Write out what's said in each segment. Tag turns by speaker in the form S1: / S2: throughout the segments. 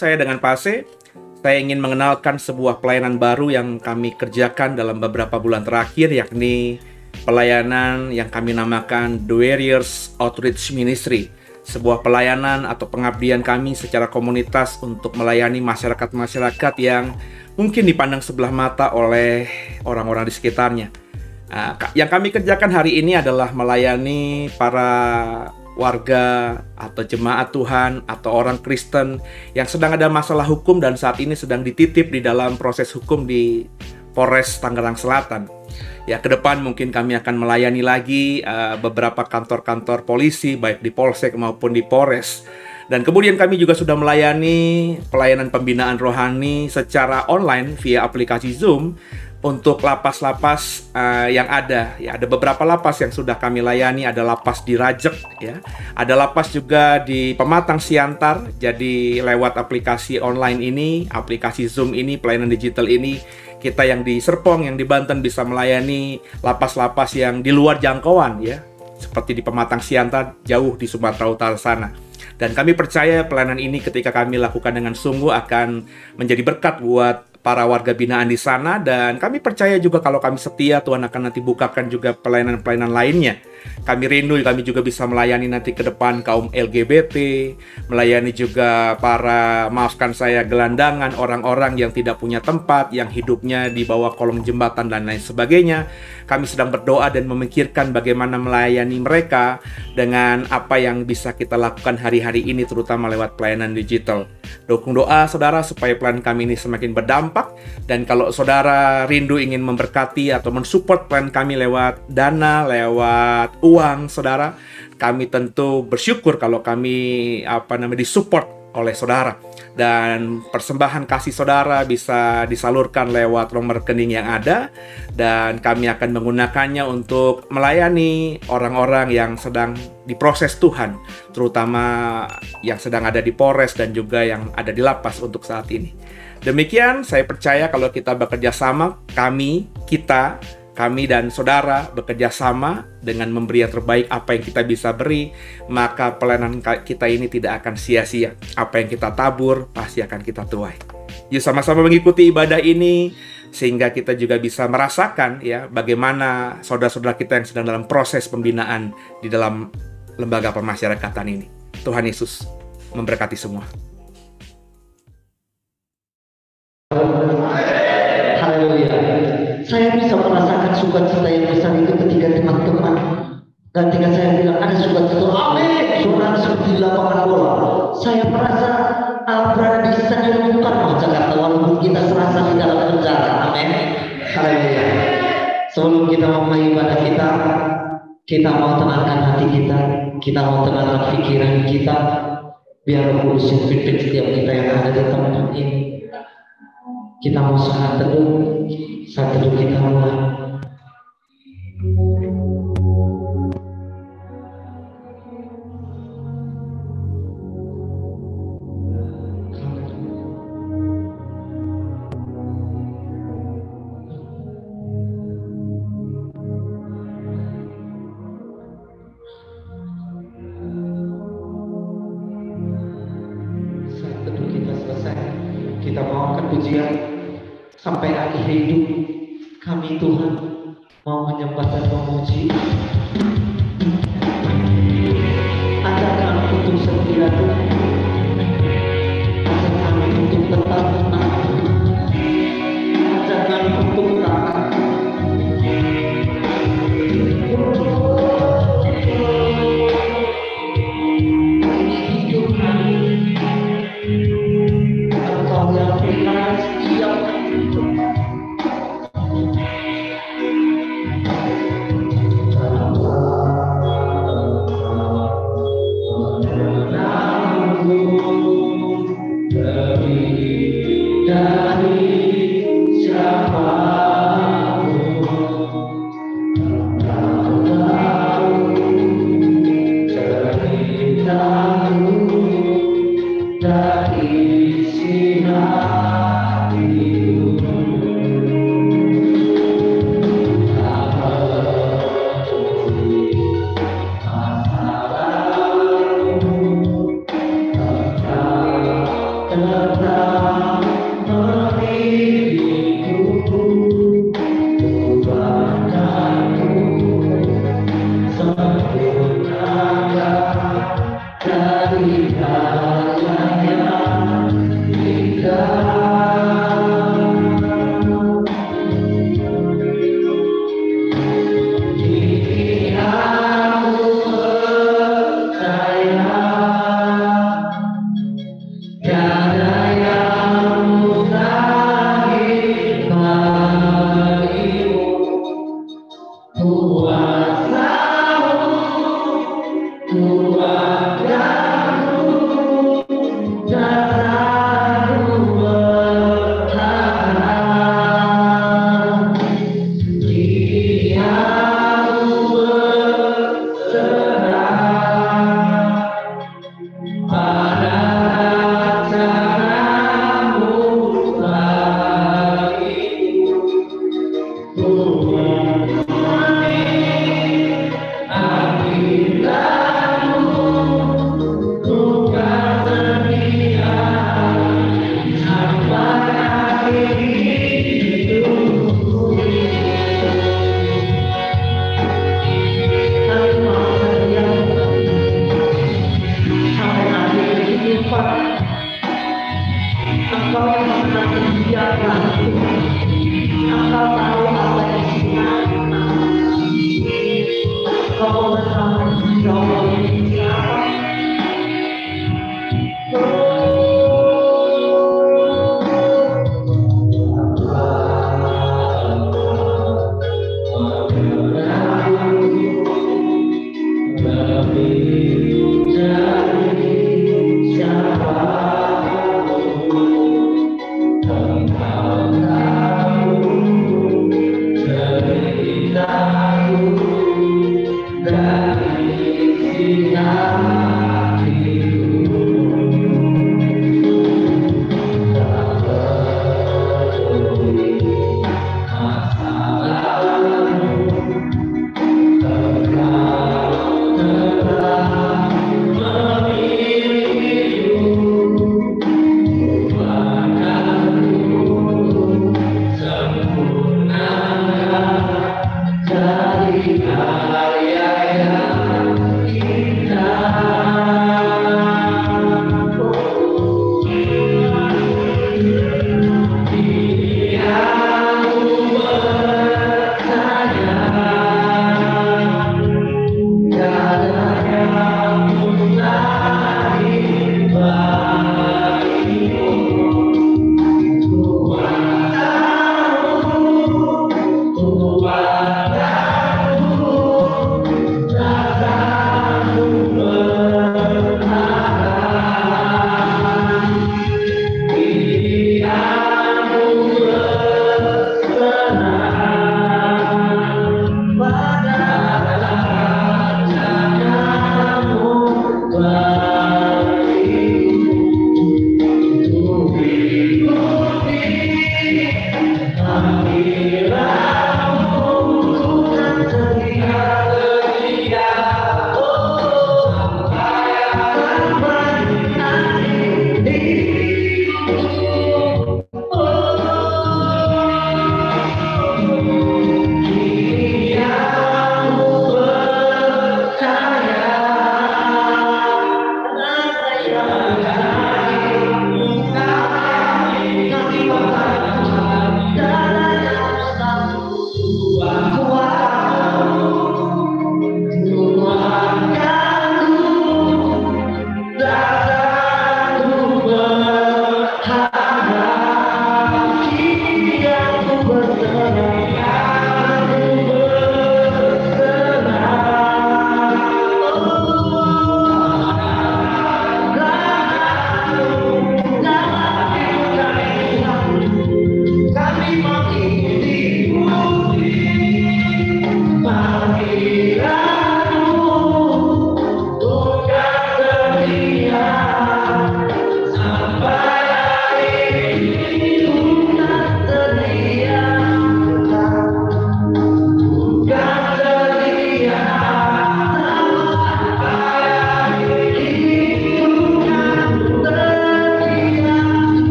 S1: saya dengan Pase. Saya ingin mengenalkan sebuah pelayanan baru yang kami kerjakan dalam beberapa bulan terakhir, yakni pelayanan yang kami namakan The Warriors Outreach Ministry. Sebuah pelayanan atau pengabdian kami secara komunitas untuk melayani masyarakat-masyarakat yang mungkin dipandang sebelah mata oleh orang-orang di sekitarnya. Yang kami kerjakan hari ini adalah melayani para warga atau jemaat Tuhan atau orang Kristen yang sedang ada masalah hukum dan saat ini sedang dititip di dalam proses hukum di Polres Tangerang Selatan. Ya, ke depan mungkin kami akan melayani lagi beberapa kantor-kantor polisi baik di Polsek maupun di Polres. Dan kemudian kami juga sudah melayani pelayanan pembinaan rohani secara online via aplikasi Zoom untuk lapas-lapas yang ada. Ya, ada beberapa lapas yang sudah kami layani. Ada lapas di Rajek, ya. Ada lapas juga di Pematang Siantar. Jadi lewat aplikasi online ini, aplikasi Zoom ini, pelayanan digital ini, kita yang di Serpong, yang di Banten bisa melayani lapas-lapas yang di luar jangkauan, ya. Seperti di Pematang Siantar, jauh di Sumatera Utara sana. Dan kami percaya pelayanan ini ketika kami lakukan dengan sungguh akan menjadi berkat buat para warga binaan di sana. Dan kami percaya juga kalau kami setia, Tuhan akan nanti bukakan juga pelayanan-pelayanan lainnya. Kami rindu kami juga bisa melayani nanti ke depan kaum LGBT, melayani juga para, maafkan saya, gelandangan, orang-orang yang tidak punya tempat, yang hidupnya di bawah kolong jembatan dan lain sebagainya. Kami sedang berdoa dan memikirkan bagaimana melayani mereka dengan apa yang bisa kita lakukan hari-hari ini, terutama lewat pelayanan digital. Dukung doa saudara supaya pelayanan kami ini semakin berdampak. Dan kalau saudara rindu ingin memberkati atau mensupport pelayanan kami lewat dana, lewat uang, saudara, kami tentu bersyukur kalau kami disupport oleh saudara. Dan persembahan kasih saudara bisa disalurkan lewat nomor rekening yang ada, dan kami akan menggunakannya untuk melayani orang-orang yang sedang diproses Tuhan, terutama yang sedang ada di Polres dan juga yang ada di lapas untuk saat ini. Demikian, saya percaya kalau kita bekerja sama, kami dan saudara bekerja sama dengan memberi yang terbaik apa yang kita bisa beri, maka pelayanan kita ini tidak akan sia-sia. Apa yang kita tabur pasti akan kita tuai. Yuk sama-sama mengikuti ibadah ini sehingga kita juga bisa merasakan, ya, bagaimana saudara-saudara kita yang sedang dalam proses pembinaan di dalam lembaga pemasyarakatan ini. Tuhan Yesus memberkati semua.
S2: Haleluya. Saya bisa merasakan sukacita yang besar itu ketika teman-teman, ketika saya bilang ada sukacita, amin, suara seperti di lapangan bola. Saya merasa berada di stadion Bung Karno Jakarta, walaupun kita serasa di dalam penjara. Amin. Haleluya. Sebelum kita memulai ibadah kita mau tenangkan hati kita mau tenangkan pikiran kita, biar Roh Kudus yang pimpin setiap kita yang ada di tempat ini. Kita mau saat teduh kita mulai. Saat teduh kita selesai, kita bawakan pujian sampai akhir hidup kami. Tuhan mau menyembah dan memuji. Ajarkan untuk setia, ajarkan untuk tetap tenang, ajarkan untuk taat. Ini hidup kami, Engkau yang berikan setiap hidup. Namun demi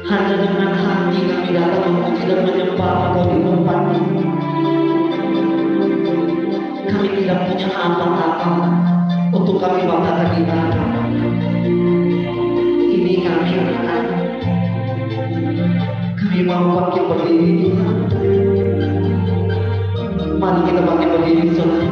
S2: Hanya dengan hati kami datang memuji dan menyembah Engkau di tempat ini. kami tidak punya apa-apa untuk kami banggakan ibadah. Ini kami akan, kami mau bangkit berdiri Tuhan. Mari kita bangkit berdiri Tuhan.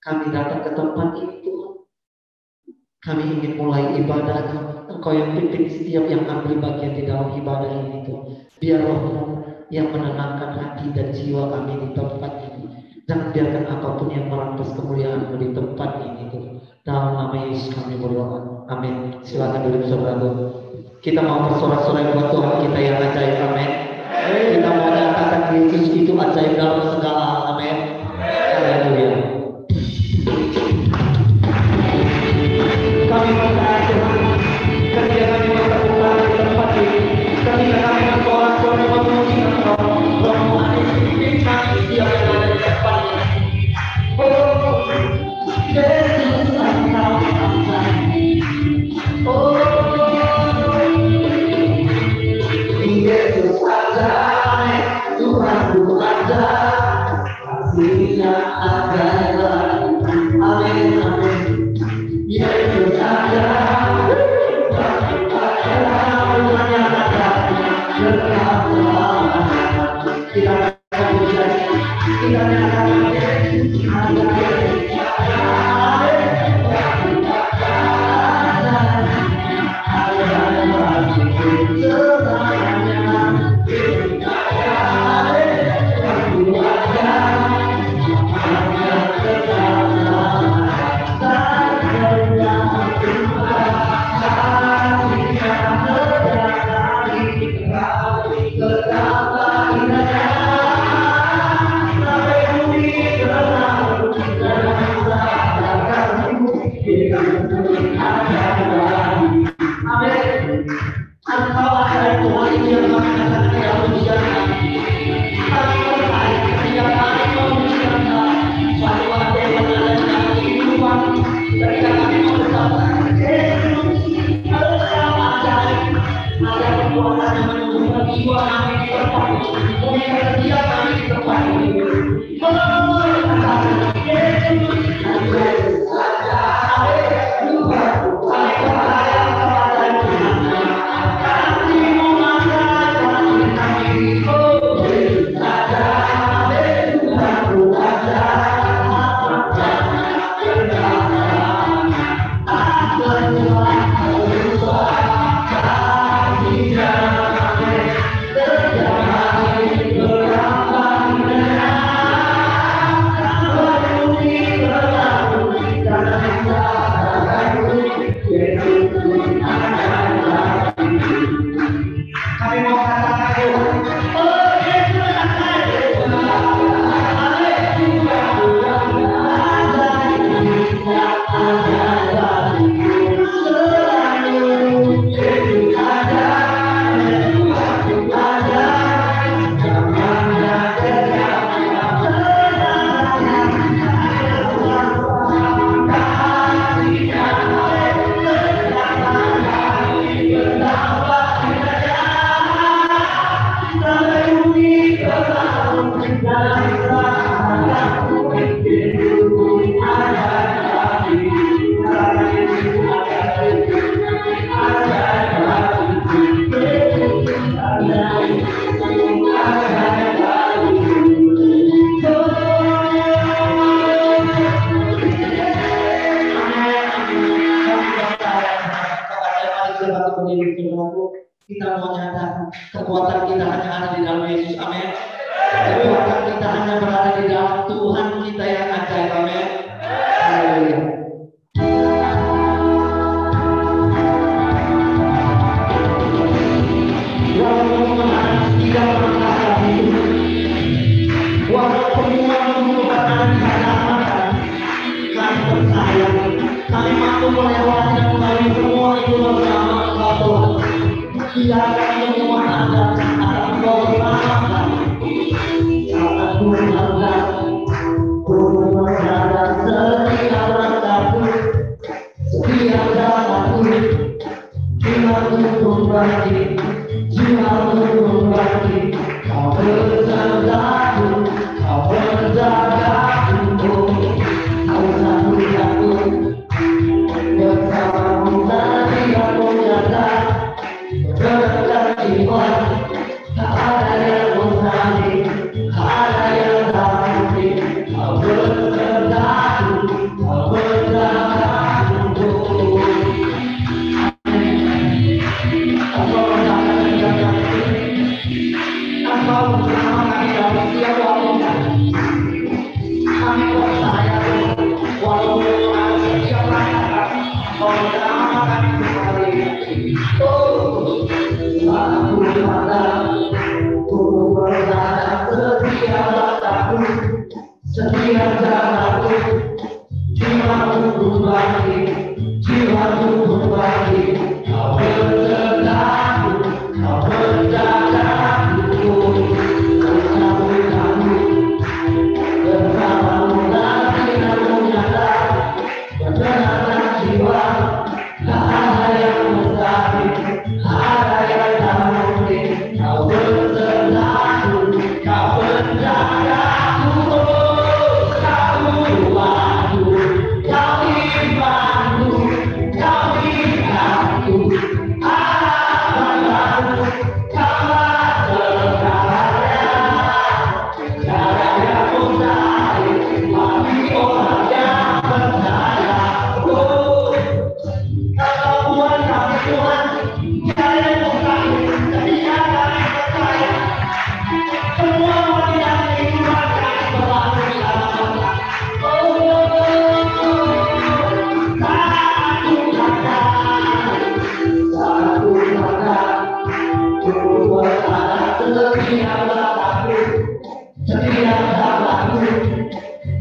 S2: Kami datang ke tempat ini Tuhan. Kami ingin mulai ibadah. Engkau yang pimpin setiap yang ambil bagian di dalam ibadah ini Tuhan. Biar Roh-Mu yang menenangkan hati dan jiwa kami di tempat ini. Jangan biarkan apapun yang merampas kemuliaan-Mu di tempat ini Tuhan. Dalam nama Yesus kami berdoa. Amin. Silakan duduk saudara. Kita mau bersorak-sorai buat Tuhan kita yang ajaib. Amin. Kita mau nyatakan Yesus itu ajaib dalam segala hal. Amin. Haleluya. Kami berdoa Tuhan, ketika kami berdoa di tempat ini, ketika kami bersorak-sorai memuji Engkau, Roh-Mu ada di kami setiap yang ada di tempat ini. Oh, Yesus Engkau ajaib. Oh, Yesus ajaib, Tuhan ku ajaib. hanya menumbuhkan jiwa kami di tempat ini, memberikan setiap kami di tempat ini. Kita mau nyatakan kekuatan kita hanya ada di dalam Yesus, amin. Kekuatan kita hanya berada di dalam Tuhan kita yang ajaib, amin. Haleluya. Walaupun Tuhan tidak mengatakan itu, walaupun Tuhan membutuhkan ada di hadapan kami percaya, kami mampu melewati dan melalui semua itu bersama Tuhan. Biarkan semua akan kau bersama kami. Akan berada setiap langkahku, setiap jalanku. Jiwaku berbagi, jiwaku berbagi. Kau bersertaku, kau berjagaku. Kau satu-satu bersamamu tadi aku nyata. Berkatiwan, tak ada yang mustahil, tak ada yang tak mungkin. Kau bersertaku, kau berjagaku. Engkau bersama kami, engkau bersama kami dalam setiap waktu. Kami percaya, walaupun ada setiap langkah, engkau bersama kami kembali. Aku berada setiap langkahku, setiap jalanku. Jiwaku berbagi, jiwaku berbagi. Kau bersertaku, kau berjagaku. Bersama-sama bersamamu nanti aku nyata. Berserta jiwa, tak ada yang mustahil, tak ada yang tak mungkin. Kau bersertaku, kau berjagaku. Kau buatku, kau imanku, kau ingatku. Apapun kau berkarya, tiada yang mustahil bagi orang yang percaya. Kau buat kami Tuhan, tiada yang mustahil ketika kami percaya. Semua wanita kehidupan kami selalu diselamatkan. Satu kata, dua kata, setiap langkahku, setiap jalanku.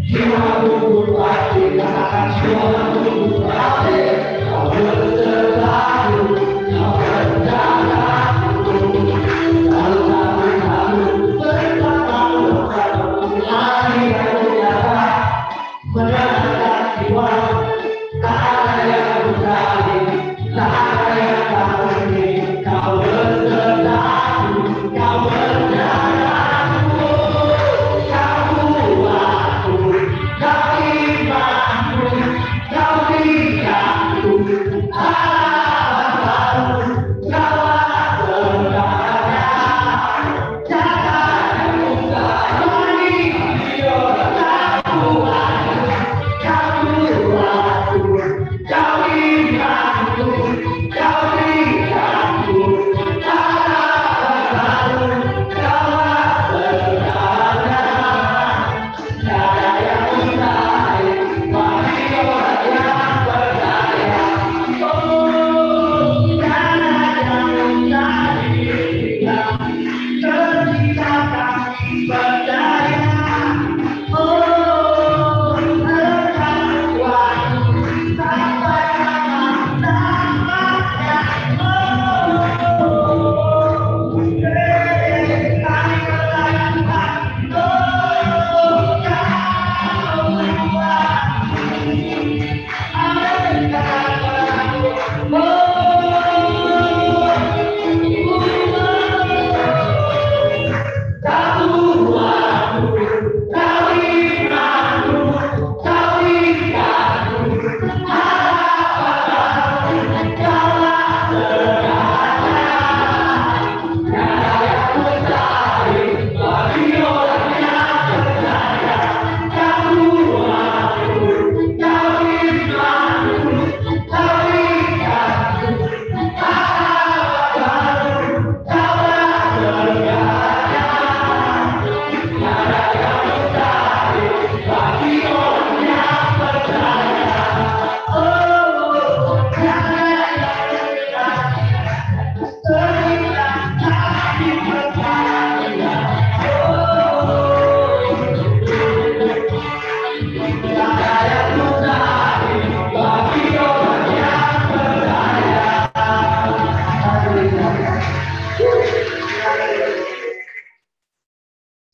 S2: Jiwaku berbagi, katakan jiwaku berbagi. Kau bersertaku, kau berjagaku. Lalu bersamamu hari yang nyata. Menenangkan jiwa, tak ada yang mustahil, tak ada yang tak mungkin. Kau berserta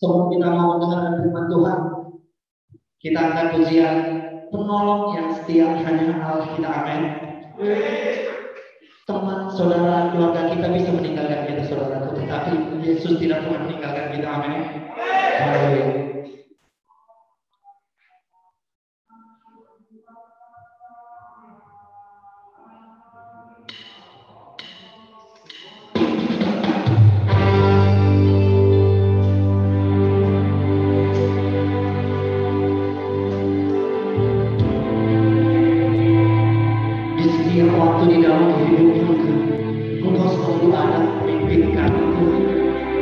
S2: Sebelum kita mau mendengarkan firman Tuhan, kita akan pujian penolong yang setia hanya Allah kita. Amin. Teman, saudara, keluarga kita bisa meninggalkan kita, saudara, tetapi Yesus tidak pernah meninggalkan kita. Amin. Haleluya. Waktu di dalam hidupmu, engkau selalu ada memimpinkan itu,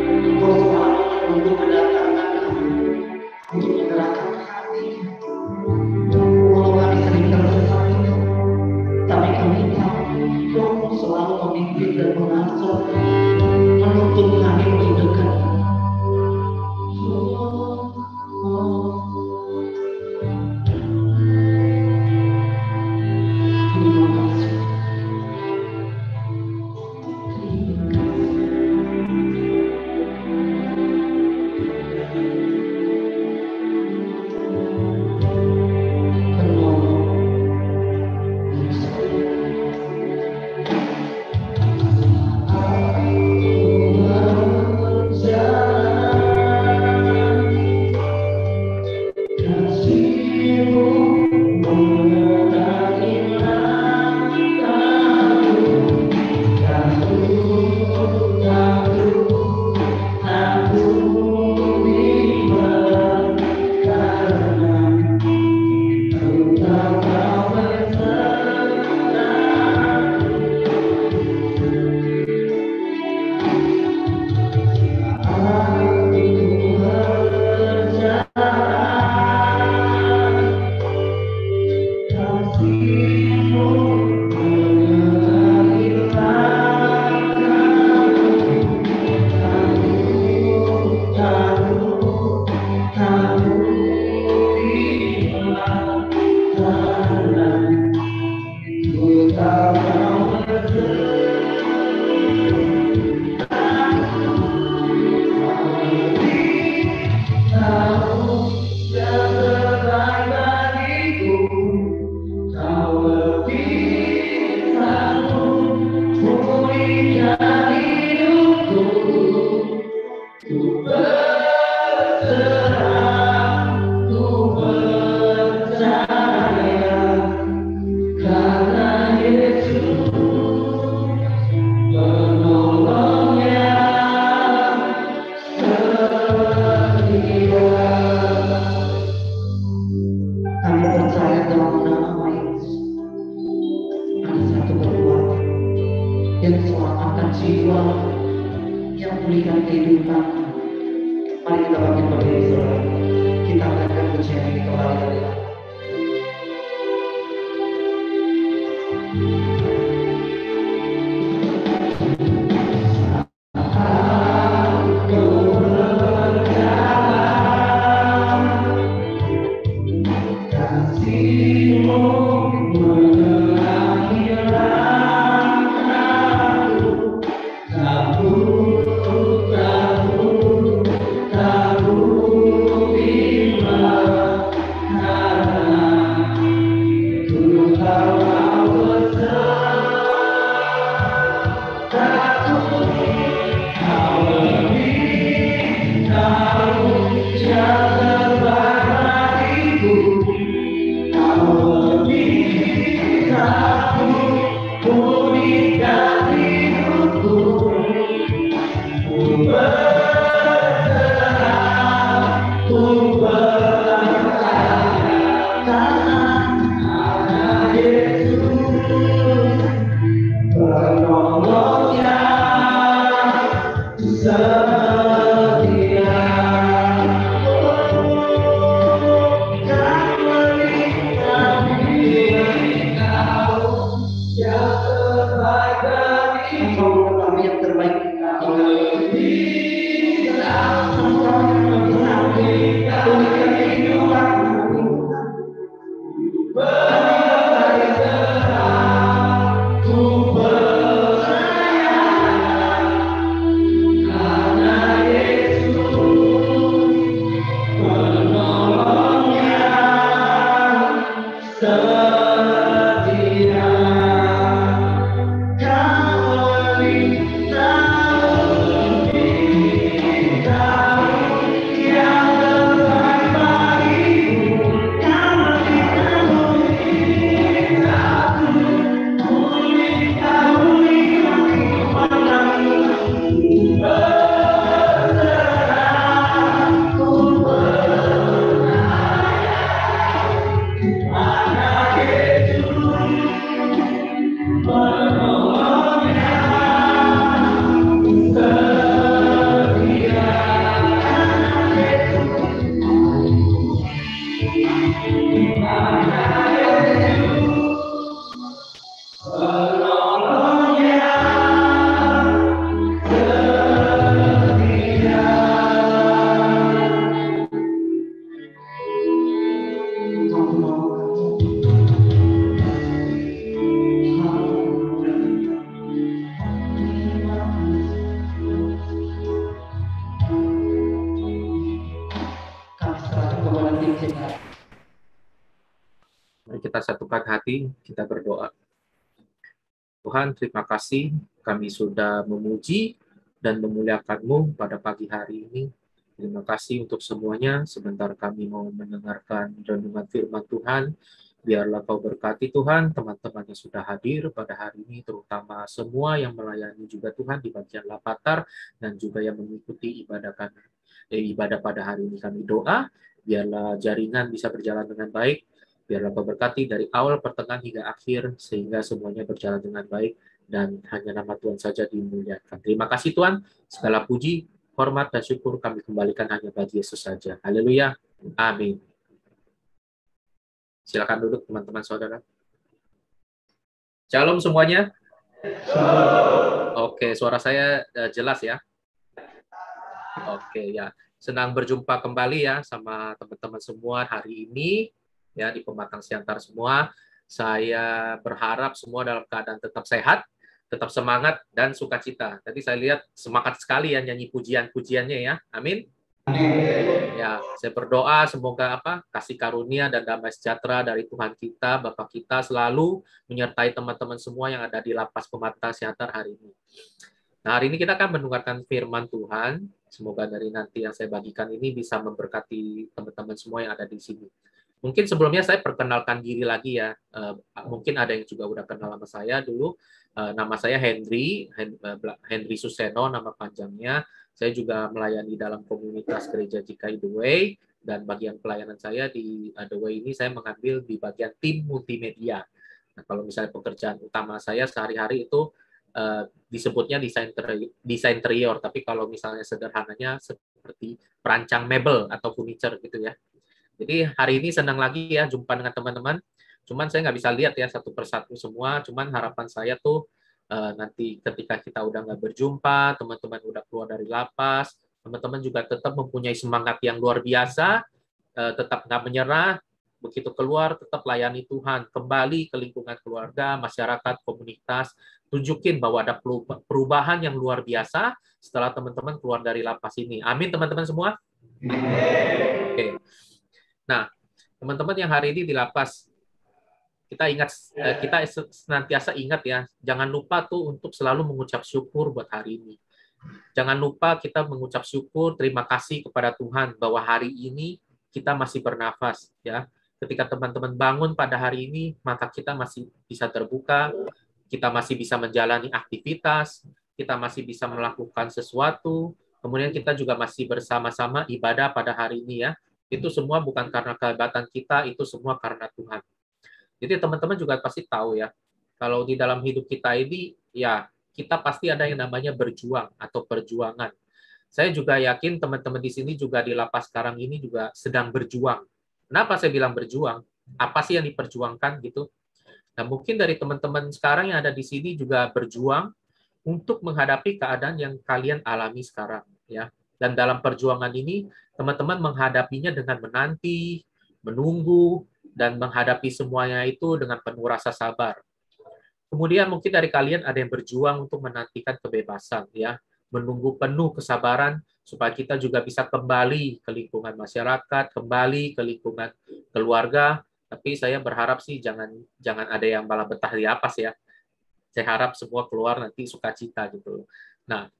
S2: engkau selalu untuk mendatangkan kami, untuk menggerakkan hati. Walau kami sering tersesat itu, tapi kami tahu Rohmu selalu memimpin dan mengasuh, menuntun kami untuk dekat.
S3: kita satukan hati, kita berdoa. Tuhan, terima kasih kami sudah memuji dan memuliakan-Mu pada pagi hari ini. Terima kasih untuk semuanya. Sebentar kami mau mendengarkan renungan firman Tuhan. Biarlah Kau berkati Tuhan, teman-teman yang sudah hadir pada hari ini, terutama semua yang melayani juga Tuhan di bagian Lapatar, dan juga yang mengikuti ibadah pada hari ini. Kami doa, biarlah jaringan bisa berjalan dengan baik, biarlah Kau berkati dari awal, pertengahan, hingga akhir, sehingga semuanya berjalan dengan baik, dan hanya nama Tuhan saja dimuliakan. Terima kasih Tuhan, segala puji, hormat, dan syukur kami kembalikan hanya bagi Yesus saja. Haleluya. Amin. Silakan duduk teman-teman saudara. Shalom semuanya. Oke, suara saya jelas ya. Oke ya, senang berjumpa kembali ya sama teman-teman semua hari ini ya di Pematang Siantar semua. Saya berharap semua dalam keadaan tetap sehat, tetap semangat dan sukacita. Tadi saya lihat semangat sekali ya nyanyi pujian-pujiannya ya. Amin. Ya, saya berdoa semoga kasih karunia dan damai sejahtera dari Tuhan kita, Bapa kita selalu menyertai teman-teman semua yang ada di Lapas Pematang Siantar hari ini. Nah, hari ini kita akan mendengarkan firman Tuhan. Semoga dari nanti yang saya bagikan ini bisa memberkati teman-teman semua yang ada di sini. Mungkin sebelumnya saya perkenalkan diri lagi ya. Mungkin ada yang juga udah kenal sama saya dulu. Nama saya Henry Suseno, nama panjangnya. Saya juga melayani dalam komunitas Gereja GKI The Way, dan bagian pelayanan saya di The Way ini saya mengambil di bagian tim multimedia. Nah, kalau misalnya pekerjaan utama saya sehari-hari itu disebutnya desain interior, tapi kalau misalnya sederhananya seperti perancang mebel atau furniture gitu ya. Jadi hari ini senang lagi ya jumpa dengan teman-teman. Cuman saya nggak bisa lihat ya satu persatu semua. Cuman harapan saya tuh nanti ketika kita udah nggak berjumpa, teman-teman udah keluar dari lapas, teman-teman juga tetap mempunyai semangat yang luar biasa, tetap nggak menyerah, begitu keluar tetap layani Tuhan, kembali ke lingkungan keluarga, masyarakat, komunitas, tunjukin bahwa ada perubahan yang luar biasa setelah teman-teman keluar dari lapas ini. Amin teman-teman semua? Oke. Nah, teman-teman yang hari ini di lapas, kita senantiasa ingat ya, jangan lupa tuh untuk selalu mengucap syukur buat hari ini. Jangan lupa kita mengucap syukur, terima kasih kepada Tuhan bahwa hari ini kita masih bernafas ya. Ketika teman-teman bangun pada hari ini, mata kita masih bisa terbuka, kita masih bisa menjalani aktivitas, kita masih bisa melakukan sesuatu, kemudian kita juga masih bersama-sama ibadah pada hari ini ya. Itu semua bukan karena kehebatan kita, itu semua karena Tuhan. Jadi teman-teman juga pasti tahu ya, kalau di dalam hidup kita ini, ya kita pasti ada yang namanya berjuang atau perjuangan. Saya juga yakin teman-teman di sini juga di lapas sekarang ini juga sedang berjuang. Kenapa saya bilang berjuang? Apa sih yang diperjuangkan gitu? Nah, mungkin dari teman-teman sekarang yang ada di sini juga berjuang untuk menghadapi keadaan yang kalian alami sekarang, ya. Dan dalam perjuangan ini, teman-teman menghadapinya dengan menanti, menunggu, dan menghadapi semuanya itu dengan penuh rasa sabar. Kemudian mungkin dari kalian ada yang berjuang untuk menantikan kebebasan, ya, menunggu penuh kesabaran supaya kita juga bisa kembali ke lingkungan masyarakat, kembali ke lingkungan keluarga. Tapi saya berharap sih jangan ada yang malah betah di lapas ya. Saya harap semua keluar nanti sukacita gitu. Nah,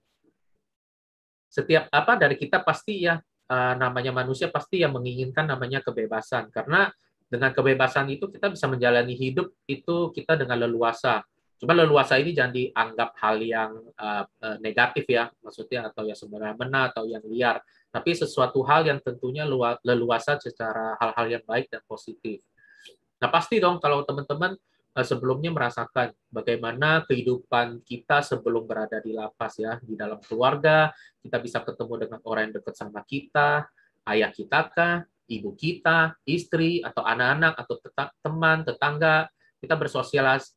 S3: setiap dari kita pasti ya namanya manusia pasti yang menginginkan namanya kebebasan, karena dengan kebebasan itu kita bisa menjalani hidup itu kita dengan leluasa. Cuma leluasa ini jangan dianggap hal yang negatif ya, maksudnya atau yang semena-mena atau yang liar, tapi sesuatu hal yang tentunya leluasa secara hal-hal yang baik dan positif. Nah pasti dong kalau teman-teman sebelumnya merasakan bagaimana kehidupan kita sebelum berada di lapas ya, di dalam keluarga, kita bisa ketemu dengan orang yang dekat sama kita, ayah kita kah, ibu kita, istri, atau anak-anak, atau teman, tetangga, kita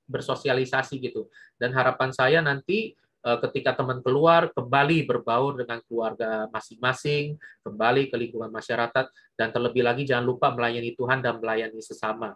S3: bersosialisasi gitu. Dan harapan saya nanti ketika teman keluar, kembali berbaur dengan keluarga masing-masing, kembali ke lingkungan masyarakat, dan terlebih lagi jangan lupa melayani Tuhan dan melayani sesama.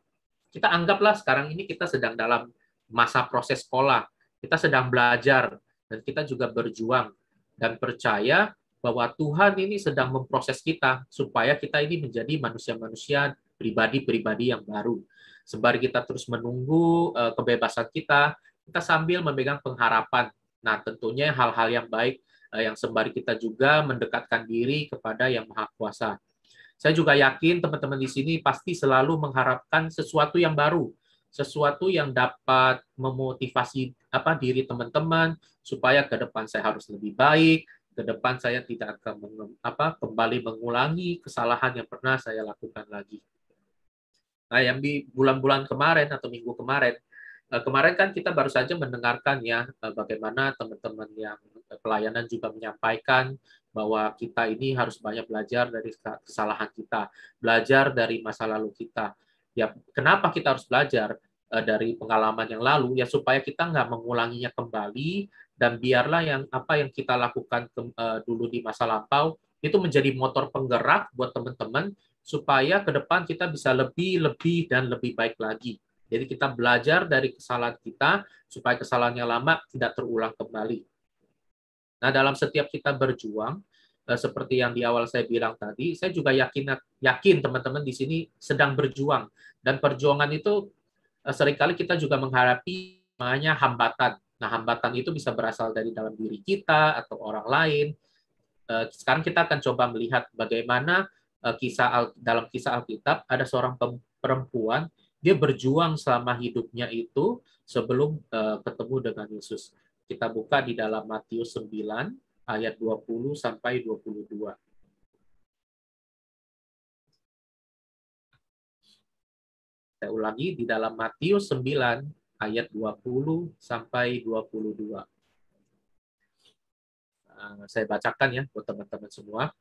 S3: Kita anggaplah sekarang ini kita sedang dalam masa proses sekolah, kita sedang belajar, dan kita juga berjuang, dan percaya bahwa Tuhan ini sedang memproses kita supaya kita ini menjadi manusia-manusia pribadi-pribadi yang baru. Sembari kita terus menunggu kebebasan kita sambil memegang pengharapan. Nah, tentunya hal-hal yang baik yang sembari kita juga mendekatkan diri kepada Yang Maha Kuasa. Saya juga yakin teman-teman di sini pasti selalu mengharapkan sesuatu yang baru, sesuatu yang dapat memotivasi diri teman-teman supaya ke depan saya harus lebih baik, ke depan saya tidak akan kembali mengulangi kesalahan yang pernah saya lakukan lagi. Nah, yang di bulan-bulan kemarin atau minggu kemarin kan kita baru saja mendengarkan ya bagaimana teman-teman yang pelayanan juga menyampaikan bahwa kita ini harus banyak belajar dari kesalahan kita, belajar dari masa lalu kita. Ya, kenapa kita harus belajar dari pengalaman yang lalu? Ya supaya kita nggak mengulanginya kembali, dan biarlah apa yang kita lakukan dulu di masa lampau itu menjadi motor penggerak buat teman-teman supaya ke depan kita bisa lebih dan lebih baik lagi. Jadi kita belajar dari kesalahan kita supaya kesalahan yang lama tidak terulang kembali. Nah, dalam setiap kita berjuang, seperti yang di awal saya bilang tadi, saya juga yakin teman-teman di sini sedang berjuang. Dan perjuangan itu seringkali kita juga menghadapi namanya hambatan. Nah, hambatan itu bisa berasal dari dalam diri kita atau orang lain. Sekarang kita akan coba melihat bagaimana dalam kisah Alkitab ada seorang perempuan, dia berjuang selama hidupnya itu sebelum ketemu dengan Yesus. Kita buka di dalam Matius 9 ayat 20 sampai 22. Saya ulangi, di dalam Matius 9 ayat 20 sampai 22. Saya bacakan ya buat teman-teman semua.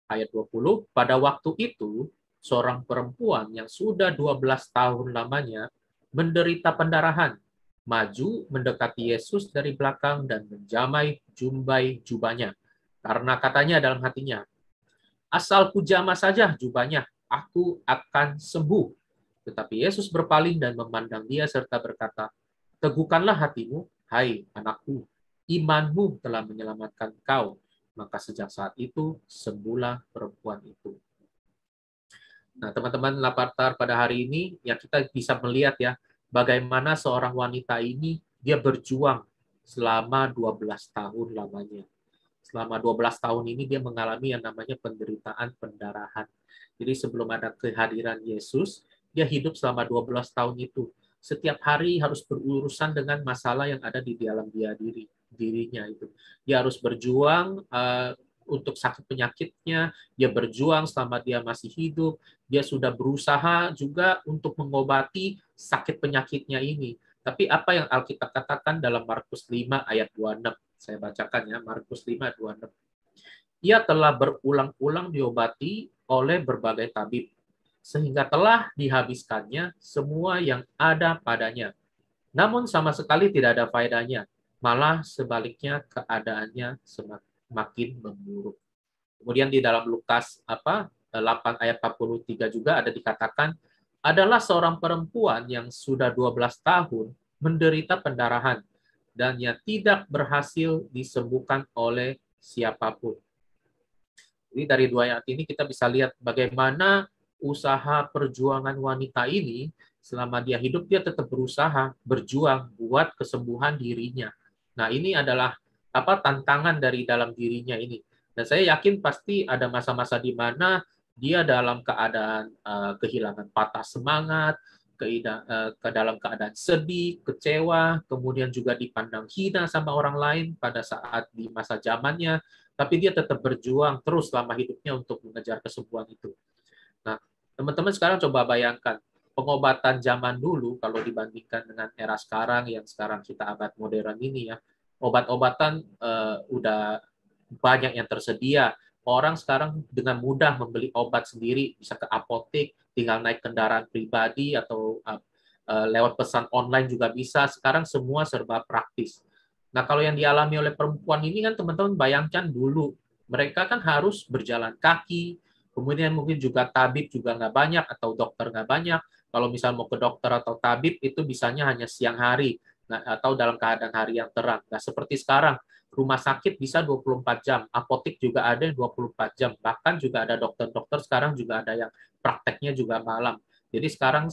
S3: Ayat 20, pada waktu itu, seorang perempuan yang sudah 12 tahun lamanya menderita pendarahan, maju mendekati Yesus dari belakang dan menjamai jumbai jubahnya. Karena katanya dalam hatinya, asal kujamah saja jubahnya, aku akan sembuh. Tetapi Yesus berpaling dan memandang dia serta berkata, teguhkanlah hatimu, hai anakku, imanmu telah menyelamatkan kau. Maka sejak saat itu, sembuhlah perempuan itu. Nah, teman-teman Lapartar, pada hari ini, ya kita bisa melihat ya, bagaimana seorang wanita ini, dia berjuang selama 12 tahun lamanya. Selama 12 tahun ini, dia mengalami yang namanya penderitaan pendarahan. Jadi sebelum ada kehadiran Yesus, dia hidup selama 12 tahun itu. Setiap hari harus berurusan dengan masalah yang ada di dalam dirinya itu. Dia harus berjuang untuk sakit penyakitnya, dia berjuang selama dia masih hidup, dia sudah berusaha juga untuk mengobati sakit penyakitnya ini. Tapi apa yang Alkitab katakan dalam Markus 5 ayat 26, saya bacakan ya, Markus 5 ayat 26. Ia telah berulang-ulang diobati oleh berbagai tabib, sehingga telah dihabiskannya semua yang ada padanya. Namun sama sekali tidak ada faedahnya, malah sebaliknya keadaannya semakin memburuk. Kemudian di dalam Lukas 8 ayat 43 juga ada dikatakan, adalah seorang perempuan yang sudah 12 tahun menderita pendarahan dan yang tidak berhasil disembuhkan oleh siapapun. Jadi dari dua ayat ini kita bisa lihat bagaimana usaha perjuangan wanita ini selama dia hidup, dia tetap berusaha berjuang buat kesembuhan dirinya. Nah, ini adalah tantangan dari dalam dirinya ini. Dan saya yakin pasti ada masa-masa di mana dia dalam keadaan kehilangan patah semangat, ke dalam keadaan sedih, kecewa, kemudian juga dipandang hina sama orang lain pada saat di masa zamannya, tapi dia tetap berjuang terus selama hidupnya untuk mengejar kesembuhan itu. Nah, teman-teman sekarang coba bayangkan, pengobatan zaman dulu kalau dibandingkan dengan era sekarang yang sekarang kita abad modern ini ya, obat-obatan udah banyak yang tersedia. Orang sekarang dengan mudah membeli obat sendiri, bisa ke apotek, tinggal naik kendaraan pribadi atau lewat pesan online juga bisa. Sekarang semua serba praktis. Nah, kalau yang dialami oleh perempuan ini kan teman-teman bayangkan dulu, mereka kan harus berjalan kaki, kemudian mungkin juga tabib juga nggak banyak atau dokter nggak banyak. Kalau misal mau ke dokter atau tabib itu bisanya hanya siang hari. Nah, atau dalam keadaan hari yang terang. Nah, seperti sekarang, rumah sakit bisa 24 jam, apotik juga ada yang 24 jam, bahkan juga ada dokter-dokter sekarang juga ada yang prakteknya juga malam. Jadi sekarang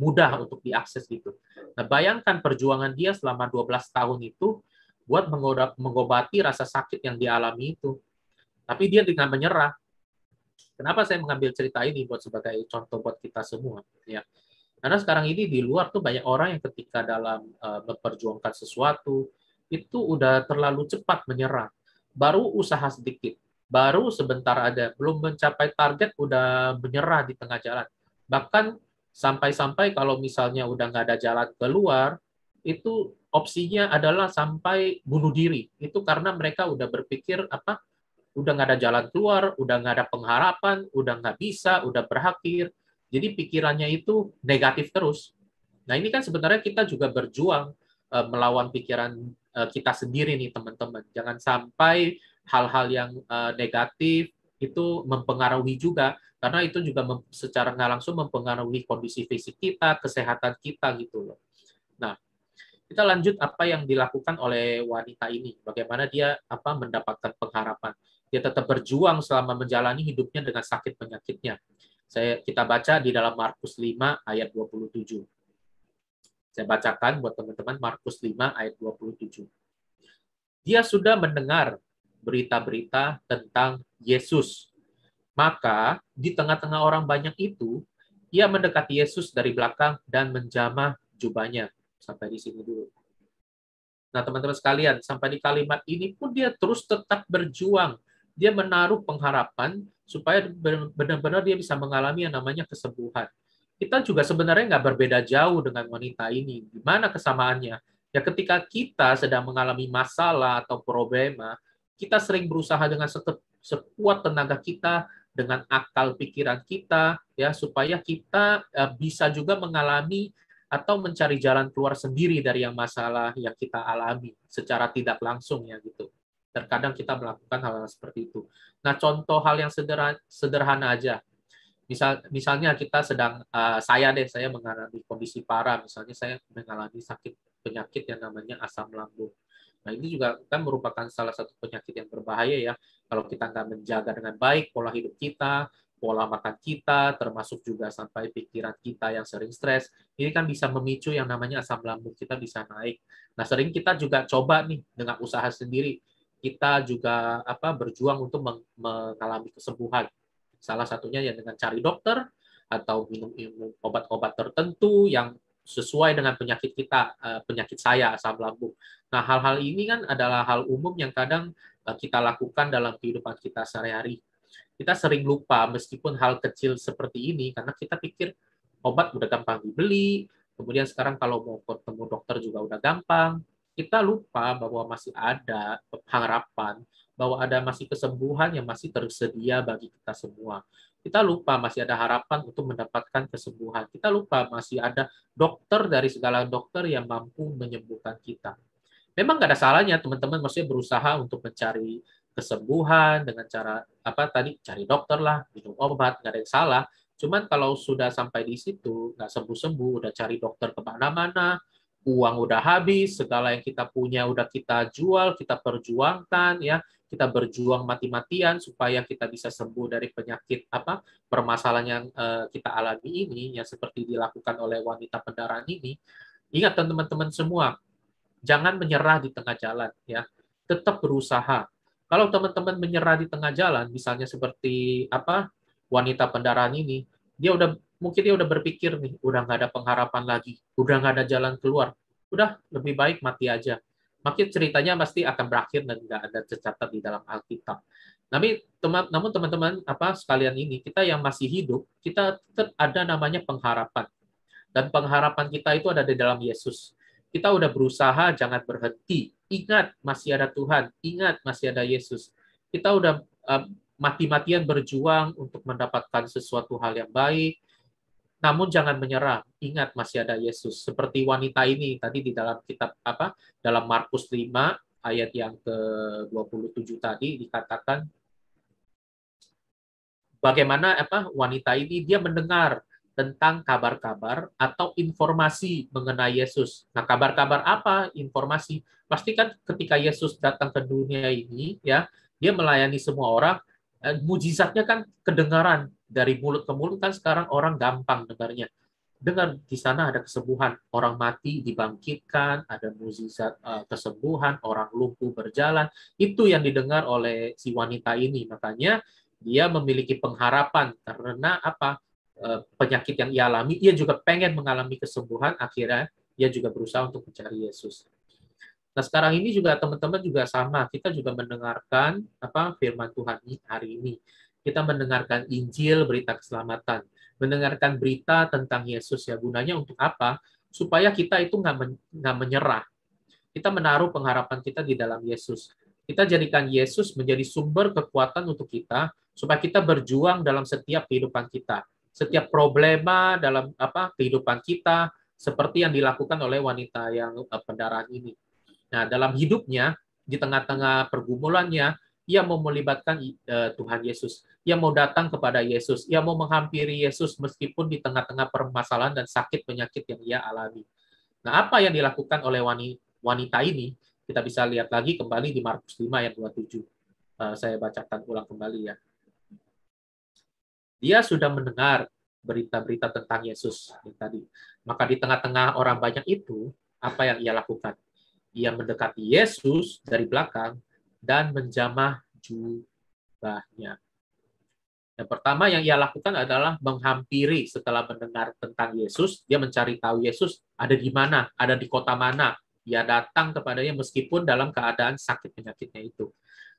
S3: mudah untuk diakses gitu. Nah, bayangkan perjuangan dia selama 12 tahun itu buat mengobati rasa sakit yang dialami itu. Tapi dia dengan menyerah. Kenapa saya mengambil cerita ini buat sebagai contoh buat kita semua? Ya, karena sekarang ini di luar tuh banyak orang yang ketika dalam memperjuangkan sesuatu itu udah terlalu cepat menyerah. Baru usaha sedikit, baru sebentar ada, belum mencapai target udah menyerah di tengah jalan. Bahkan sampai-sampai kalau misalnya udah nggak ada jalan keluar, itu opsinya adalah sampai bunuh diri. Itu karena mereka udah berpikir apa? Udah nggak ada jalan keluar, udah nggak ada pengharapan, udah nggak bisa, udah berakhir. Jadi pikirannya itu negatif terus. Nah ini kan sebenarnya kita juga berjuang melawan pikiran kita sendiri nih teman-teman. Jangan sampai hal-hal yang negatif itu mempengaruhi juga, karena itu juga secara nggak langsung mempengaruhi kondisi fisik kita, kesehatan kita gitu loh. Nah, kita lanjut apa yang dilakukan oleh wanita ini. Bagaimana dia mendapatkan pengharapan. Dia tetap berjuang selama menjalani hidupnya dengan sakit penyakitnya. Kita baca di dalam Markus 5 ayat 27. Saya bacakan buat teman-teman Markus 5 ayat 27. Dia sudah mendengar berita-berita tentang Yesus. Maka di tengah-tengah orang banyak itu, ia mendekati Yesus dari belakang dan menjamah jubahnya. Sampai di sini dulu. Nah, teman-teman sekalian, sampai di kalimat ini pun dia terus tetap berjuang. Dia menaruh pengharapan supaya benar-benar dia bisa mengalami yang namanya kesembuhan. Kita juga sebenarnya nggak berbeda jauh dengan wanita ini. Di mana kesamaannya? Ya ketika kita sedang mengalami masalah atau problema, kita sering berusaha dengan sekuat tenaga kita, dengan akal pikiran kita, ya supaya kita bisa juga mengalami atau mencari jalan keluar sendiri dari yang masalah yang kita alami secara tidak langsung ya gitu. Terkadang kita melakukan hal-hal seperti itu. Nah, contoh hal yang sederhana aja. Misalnya kita sedang saya mengalami kondisi parah, misalnya saya mengalami sakit penyakit yang namanya asam lambung. Nah, ini juga kan merupakan salah satu penyakit yang berbahaya ya. Kalau kita nggak menjaga dengan baik pola hidup kita, pola makan kita, termasuk juga sampai pikiran kita yang sering stres, ini kan bisa memicu yang namanya asam lambung kita bisa naik. Nah, sering kita juga coba nih dengan usaha sendiri, kita juga berjuang untuk mengalami kesembuhan. Salah satunya ya dengan cari dokter atau minum obat-obat tertentu yang sesuai dengan penyakit kita, penyakit saya, asam lambung. Nah, hal-hal ini kan adalah hal umum yang kadang kita lakukan dalam kehidupan kita sehari-hari. Kita sering lupa meskipun hal kecil seperti ini karena kita pikir obat udah gampang dibeli, kemudian sekarang kalau mau ketemu dokter juga udah gampang. Kita lupa bahwa masih ada harapan, bahwa ada masih kesembuhan yang masih tersedia bagi kita semua. Kita lupa masih ada harapan untuk mendapatkan kesembuhan. Kita lupa masih ada dokter dari segala dokter yang mampu menyembuhkan kita. Memang nggak ada salahnya teman-teman maksudnya berusaha untuk mencari kesembuhan dengan cara cari dokter lah, minum obat, nggak ada yang salah. Cuman kalau sudah sampai di situ nggak sembuh-sembuh, udah cari dokter kemana-mana, uang udah habis, segala yang kita punya udah kita jual, kita perjuangkan ya, kita berjuang mati-matian supaya kita bisa sembuh dari penyakit permasalahan yang kita alami ini, yang seperti dilakukan oleh wanita pendarahan ini. Ingat teman-teman semua, jangan menyerah di tengah jalan ya. Tetap berusaha. Kalau teman-teman menyerah di tengah jalan, misalnya seperti wanita pendarahan ini, mungkin dia udah berpikir nih, udah nggak ada pengharapan lagi, udah nggak ada jalan keluar, udah lebih baik mati aja. Makin ceritanya pasti akan berakhir dan nggak ada tercatat di dalam Alkitab. Namun teman-teman sekalian ini, kita yang masih hidup, kita tetap ada namanya pengharapan. Dan pengharapan kita itu ada di dalam Yesus. Kita udah berusaha, jangan berhenti. Ingat, masih ada Tuhan. Ingat, masih ada Yesus. Kita udah mati-matian berjuang untuk mendapatkan sesuatu hal yang baik. Namun jangan menyerah. Ingat, masih ada Yesus. Seperti wanita ini tadi di dalam kitab dalam Markus 5 ayat yang ke-27 tadi dikatakan bagaimana wanita ini dia mendengar tentang kabar-kabar atau informasi mengenai Yesus. Nah, kabar-kabar apa? Informasi. Pasti kan ketika Yesus datang ke dunia ini, ya, dia melayani semua orang. Mujizatnya kan kedengaran dari mulut ke mulut, kan sekarang orang gampang dengarnya. Dengar di sana ada kesembuhan, orang mati dibangkitkan, ada mukjizat kesembuhan, orang lumpuh berjalan. Itu yang didengar oleh si wanita ini. Makanya dia memiliki pengharapan karena apa? Penyakit yang ia alami, ia juga pengen mengalami kesembuhan, akhirnya ia juga berusaha untuk mencari Yesus. Nah, sekarang ini juga teman-teman juga sama, kita juga mendengarkan apa firman Tuhan hari ini. Kita mendengarkan Injil, berita keselamatan, mendengarkan berita tentang Yesus, ya gunanya untuk apa? Supaya kita itu nggak menyerah. Kita menaruh pengharapan kita di dalam Yesus. Kita jadikan Yesus menjadi sumber kekuatan untuk kita, supaya kita berjuang dalam setiap kehidupan kita. Setiap problema dalam apa kehidupan kita, seperti yang dilakukan oleh wanita yang pendarahan ini. Nah, dalam hidupnya, di tengah-tengah pergumulannya, ia mau melibatkan Tuhan Yesus. Ia mau datang kepada Yesus. Ia mau menghampiri Yesus meskipun di tengah-tengah permasalahan dan sakit penyakit yang ia alami. Nah, apa yang dilakukan oleh wanita ini, kita bisa lihat lagi kembali di Markus 5 ayat 27. Saya bacakan ulang kembali ya. Dia sudah mendengar berita-berita tentang Yesus tadi. Maka di tengah-tengah orang banyak itu, apa yang ia lakukan? Ia mendekati Yesus dari belakang dan menjamah jubahnya. Yang pertama yang ia lakukan adalah menghampiri setelah mendengar tentang Yesus. Dia mencari tahu Yesus ada di mana, ada di kota mana. Ia datang kepadanya meskipun dalam keadaan sakit penyakitnya itu.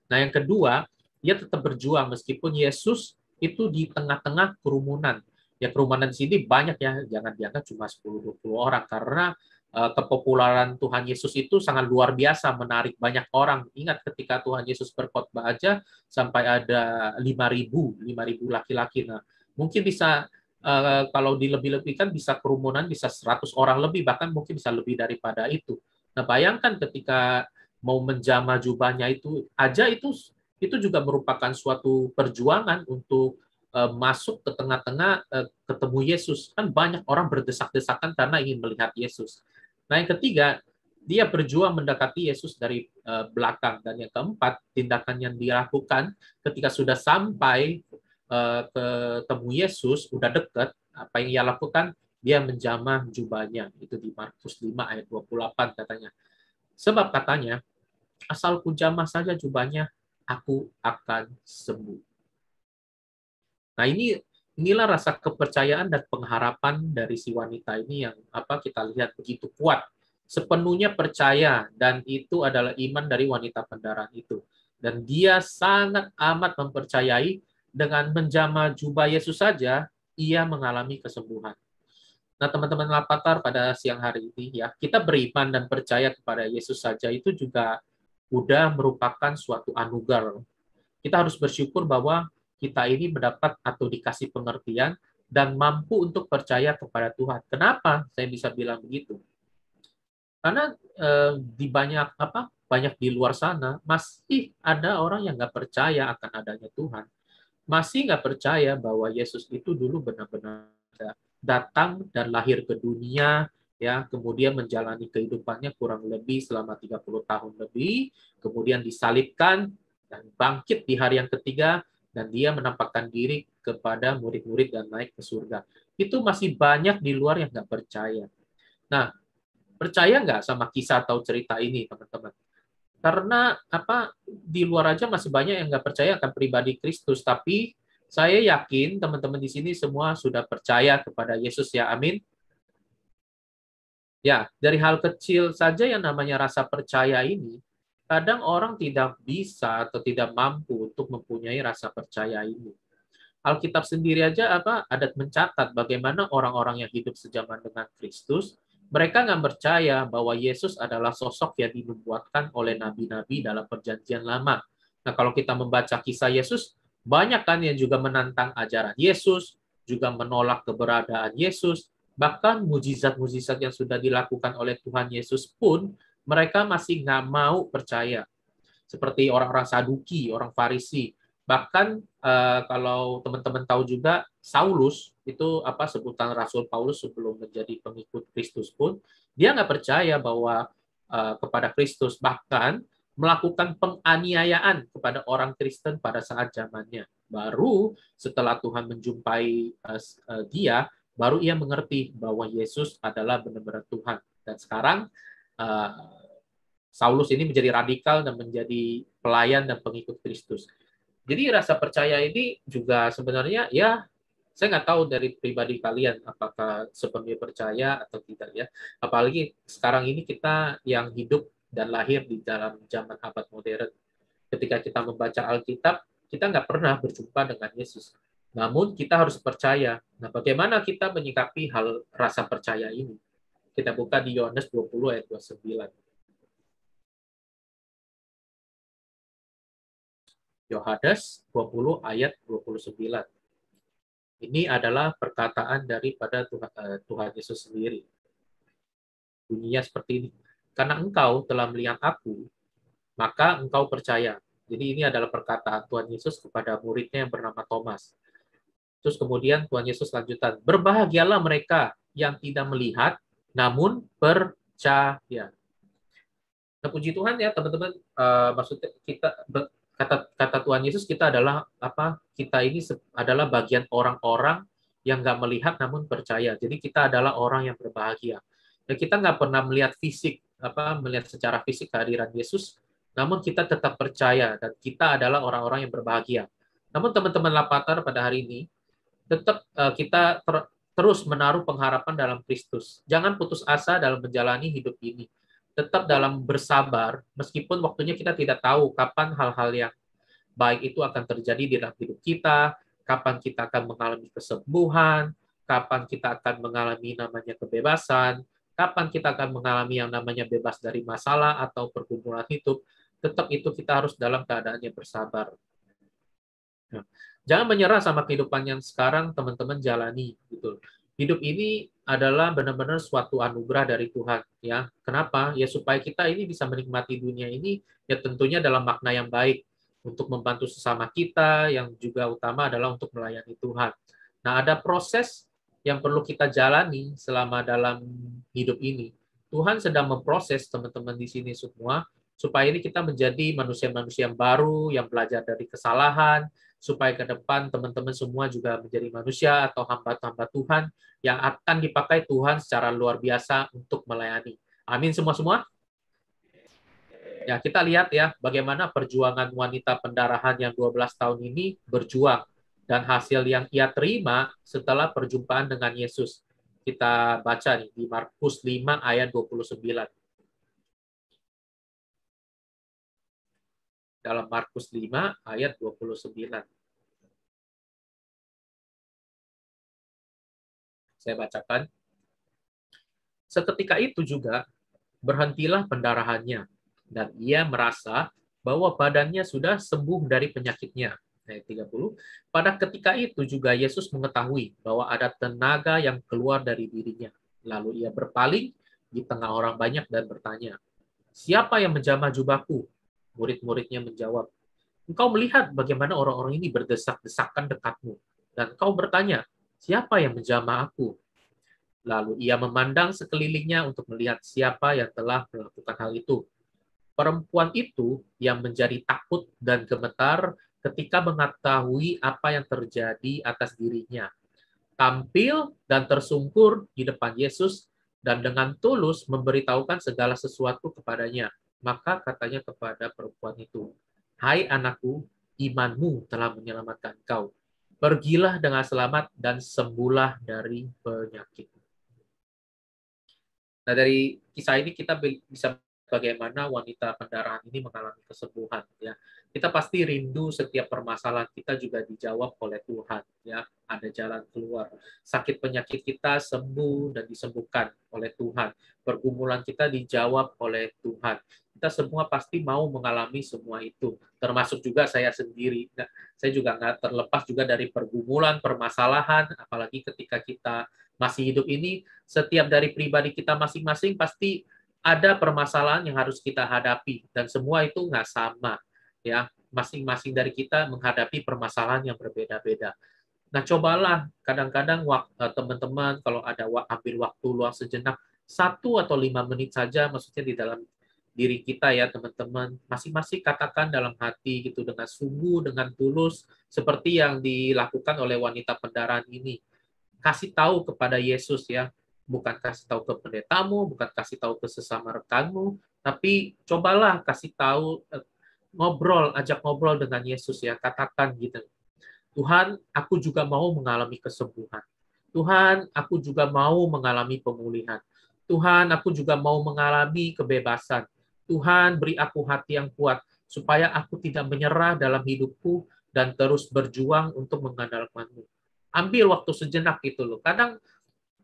S3: Nah, yang kedua, ia tetap berjuang meskipun Yesus itu di tengah-tengah kerumunan. Ya, kerumunan di sini banyak ya, jangan dianggap cuma 10-20 orang, karena kepopularan Tuhan Yesus itu sangat luar biasa, menarik banyak orang. Ingat ketika Tuhan Yesus berkhotbah aja sampai ada 5.000 laki-laki. Nah, mungkin bisa kalau dilebih-lebihkan bisa kerumunan bisa 100 orang lebih, bahkan mungkin bisa lebih daripada itu. Nah, bayangkan ketika mau menjamah jubahnya itu aja, itu juga merupakan suatu perjuangan untuk masuk ke tengah-tengah ketemu Yesus. Kan banyak orang berdesak-desakan karena ingin melihat Yesus. Nah, yang ketiga, dia berjuang mendekati Yesus dari belakang. Dan yang keempat, tindakan yang dilakukan ketika sudah sampai ketemu Yesus, udah dekat, apa yang ia lakukan? Dia menjamah jubahnya. Itu di Markus 5 ayat 28 katanya. Sebab katanya, asal ku jamah saja jubahnya, aku akan sembuh. Nah, inilah rasa kepercayaan dan pengharapan dari si wanita ini yang apa kita lihat begitu kuat. Sepenuhnya percaya, dan itu adalah iman dari wanita pendarahan itu. Dan dia sangat amat mempercayai dengan menjamah jubah Yesus saja, ia mengalami kesembuhan. Nah, teman-teman Lapatar, pada siang hari ini ya, kita beriman dan percaya kepada Yesus saja itu juga udah merupakan suatu anugerah. Kita harus bersyukur bahwa kita ini mendapat atau dikasih pengertian dan mampu untuk percaya kepada Tuhan. Kenapa saya bisa bilang begitu? Karena di banyak di luar sana masih ada orang yang nggak percaya akan adanya Tuhan, masih nggak percaya bahwa Yesus itu dulu benar-benar datang dan lahir ke dunia, ya, kemudian menjalani kehidupannya kurang lebih selama 30 tahun lebih, kemudian disalibkan dan bangkit di hari yang ketiga, dan dia menampakkan diri kepada murid-murid dan naik ke surga. Itu masih banyak di luar yang nggak percaya. Nah, percaya nggak sama kisah atau cerita ini, teman-teman? Karena di luar aja masih banyak yang nggak percaya akan pribadi Kristus, tapi saya yakin teman-teman di sini semua sudah percaya kepada Yesus, ya, amin. Ya, dari hal kecil saja yang namanya rasa percaya ini, kadang orang tidak bisa atau tidak mampu untuk mempunyai rasa percaya ini. Alkitab sendiri aja ada mencatat bagaimana orang-orang yang hidup sejaman dengan Kristus, mereka nggak percaya bahwa Yesus adalah sosok yang dinubuatkan oleh nabi-nabi dalam perjanjian lama. Nah, kalau kita membaca kisah Yesus, banyak kan yang juga menantang ajaran Yesus, juga menolak keberadaan Yesus, bahkan mujizat-mujizat yang sudah dilakukan oleh Tuhan Yesus pun mereka masih nggak mau percaya. Seperti orang-orang Saduki, orang Farisi, bahkan kalau teman-teman tahu juga, Saulus itu apa sebutan Rasul Paulus sebelum menjadi pengikut Kristus pun dia nggak percaya bahwa kepada Kristus, bahkan melakukan penganiayaan kepada orang Kristen pada saat zamannya. Baru setelah Tuhan menjumpai dia, baru ia mengerti bahwa Yesus adalah benar-benar Tuhan. Dan sekarang Saulus ini menjadi radikal dan menjadi pelayan dan pengikut Kristus. Jadi rasa percaya ini juga sebenarnya ya saya nggak tahu dari pribadi kalian apakah sepenuhnya percaya atau tidak ya. Apalagi sekarang ini kita yang hidup dan lahir di dalam zaman abad modern. Ketika kita membaca Alkitab, kita nggak pernah berjumpa dengan Yesus. Namun kita harus percaya. Nah, bagaimana kita menyikapi hal rasa percaya ini? Kita buka di Yohanes 20 ayat 29. Yohanes 20 ayat 29. Ini adalah perkataan daripada Tuhan Yesus sendiri. Bunyinya seperti ini. Karena engkau telah melihat aku, maka engkau percaya. Jadi ini adalah perkataan Tuhan Yesus kepada muridnya yang bernama Thomas. Terus kemudian Tuhan Yesus lanjutkan, berbahagialah mereka yang tidak melihat, namun percaya. Nah, puji Tuhan ya teman-teman, maksudnya kita kata Tuhan Yesus kita adalah apa? Kita ini adalah bagian orang-orang yang nggak melihat namun percaya. Jadi kita adalah orang yang berbahagia. Dan kita nggak pernah melihat melihat secara fisik kehadiran Yesus, namun kita tetap percaya dan kita adalah orang-orang yang berbahagia. Namun teman-teman Lapatar pada hari ini tetap kita terus menaruh pengharapan dalam Kristus. Jangan putus asa dalam menjalani hidup ini. Tetap dalam bersabar, meskipun waktunya kita tidak tahu kapan hal-hal yang baik itu akan terjadi di dalam hidup kita, kapan kita akan mengalami kesembuhan, kapan kita akan mengalami namanya kebebasan, kapan kita akan mengalami yang namanya bebas dari masalah atau pergumulan hidup, tetap itu kita harus dalam keadaan yang bersabar. Nah, jangan menyerah sama kehidupan yang sekarang teman-teman jalani gitu. Hidup ini adalah benar-benar suatu anugerah dari Tuhan ya. Kenapa? Ya supaya kita ini bisa menikmati dunia ini ya tentunya dalam makna yang baik untuk membantu sesama kita, yang juga utama adalah untuk melayani Tuhan. Nah, ada proses yang perlu kita jalani selama dalam hidup ini. Tuhan sedang memproses teman-teman di sini semua supaya ini kita menjadi manusia-manusia yang baru, yang belajar dari kesalahan, supaya ke depan teman-teman semua juga menjadi manusia atau hamba-hamba Tuhan yang akan dipakai Tuhan secara luar biasa untuk melayani. Amin semua-semua. Ya, kita lihat ya bagaimana perjuangan wanita pendarahan yang 12 tahun ini berjuang dan hasil yang ia terima setelah perjumpaan dengan Yesus. Kita baca nih di Markus 5 ayat 29. Dalam Markus 5 ayat 29. Saya bacakan. Seketika itu juga berhentilah pendarahannya, dan ia merasa bahwa badannya sudah sembuh dari penyakitnya. Ayat 30. Pada ketika itu juga Yesus mengetahui bahwa ada tenaga yang keluar dari dirinya. Lalu ia berpaling di tengah orang banyak dan bertanya, siapa yang menjamah jubahku? Murid-muridnya menjawab, engkau melihat bagaimana orang-orang ini berdesak-desakan dekatmu. Dan engkau bertanya, siapa yang menjamah aku? Lalu ia memandang sekelilingnya untuk melihat siapa yang telah melakukan hal itu. Perempuan itu yang menjadi takut dan gemetar ketika mengetahui apa yang terjadi atas dirinya. Tampil dan tersungkur di depan Yesus dan dengan tulus memberitahukan segala sesuatu kepadanya. Maka katanya kepada perempuan itu, hai anakku, imanmu telah menyelamatkan kau. Pergilah dengan selamat dan sembuhlah dari penyakit. Nah, dari kisah ini kita bisa bagaimana wanita pendarahan ini mengalami kesembuhan ya. Kita pasti rindu setiap permasalahan kita juga dijawab oleh Tuhan ya, ada jalan keluar. Sakit penyakit kita sembuh dan disembuhkan oleh Tuhan. Pergumulan kita dijawab oleh Tuhan. Kita semua pasti mau mengalami semua itu, termasuk juga saya sendiri. Nah, saya juga nggak terlepas juga dari pergumulan, permasalahan, apalagi ketika kita masih hidup ini, setiap dari pribadi kita masing-masing pasti ada permasalahan yang harus kita hadapi dan semua itu nggak sama ya. masing-masing dari kita menghadapi permasalahan yang berbeda-beda. Nah, cobalah kadang-kadang teman-teman kalau ada ambil waktu luang sejenak, 1 atau 5 menit saja, maksudnya di dalam diri kita ya teman-teman, masing-masing katakan dalam hati gitu dengan sungguh, dengan tulus, seperti yang dilakukan oleh wanita pendarahan ini. Kasih tahu kepada Yesus ya, bukan kasih tahu ke pendetamu, bukan kasih tahu ke sesama rekanmu, tapi cobalah kasih tahu, ngobrol, ajak ngobrol dengan Yesus ya, katakan gitu. Tuhan, aku juga mau mengalami kesembuhan. Tuhan, aku juga mau mengalami pemulihan. Tuhan, aku juga mau mengalami kebebasan. Tuhan, beri aku hati yang kuat, supaya aku tidak menyerah dalam hidupku dan terus berjuang untuk mengandalkan-Mu. Ambil waktu sejenak gitu loh. Kadang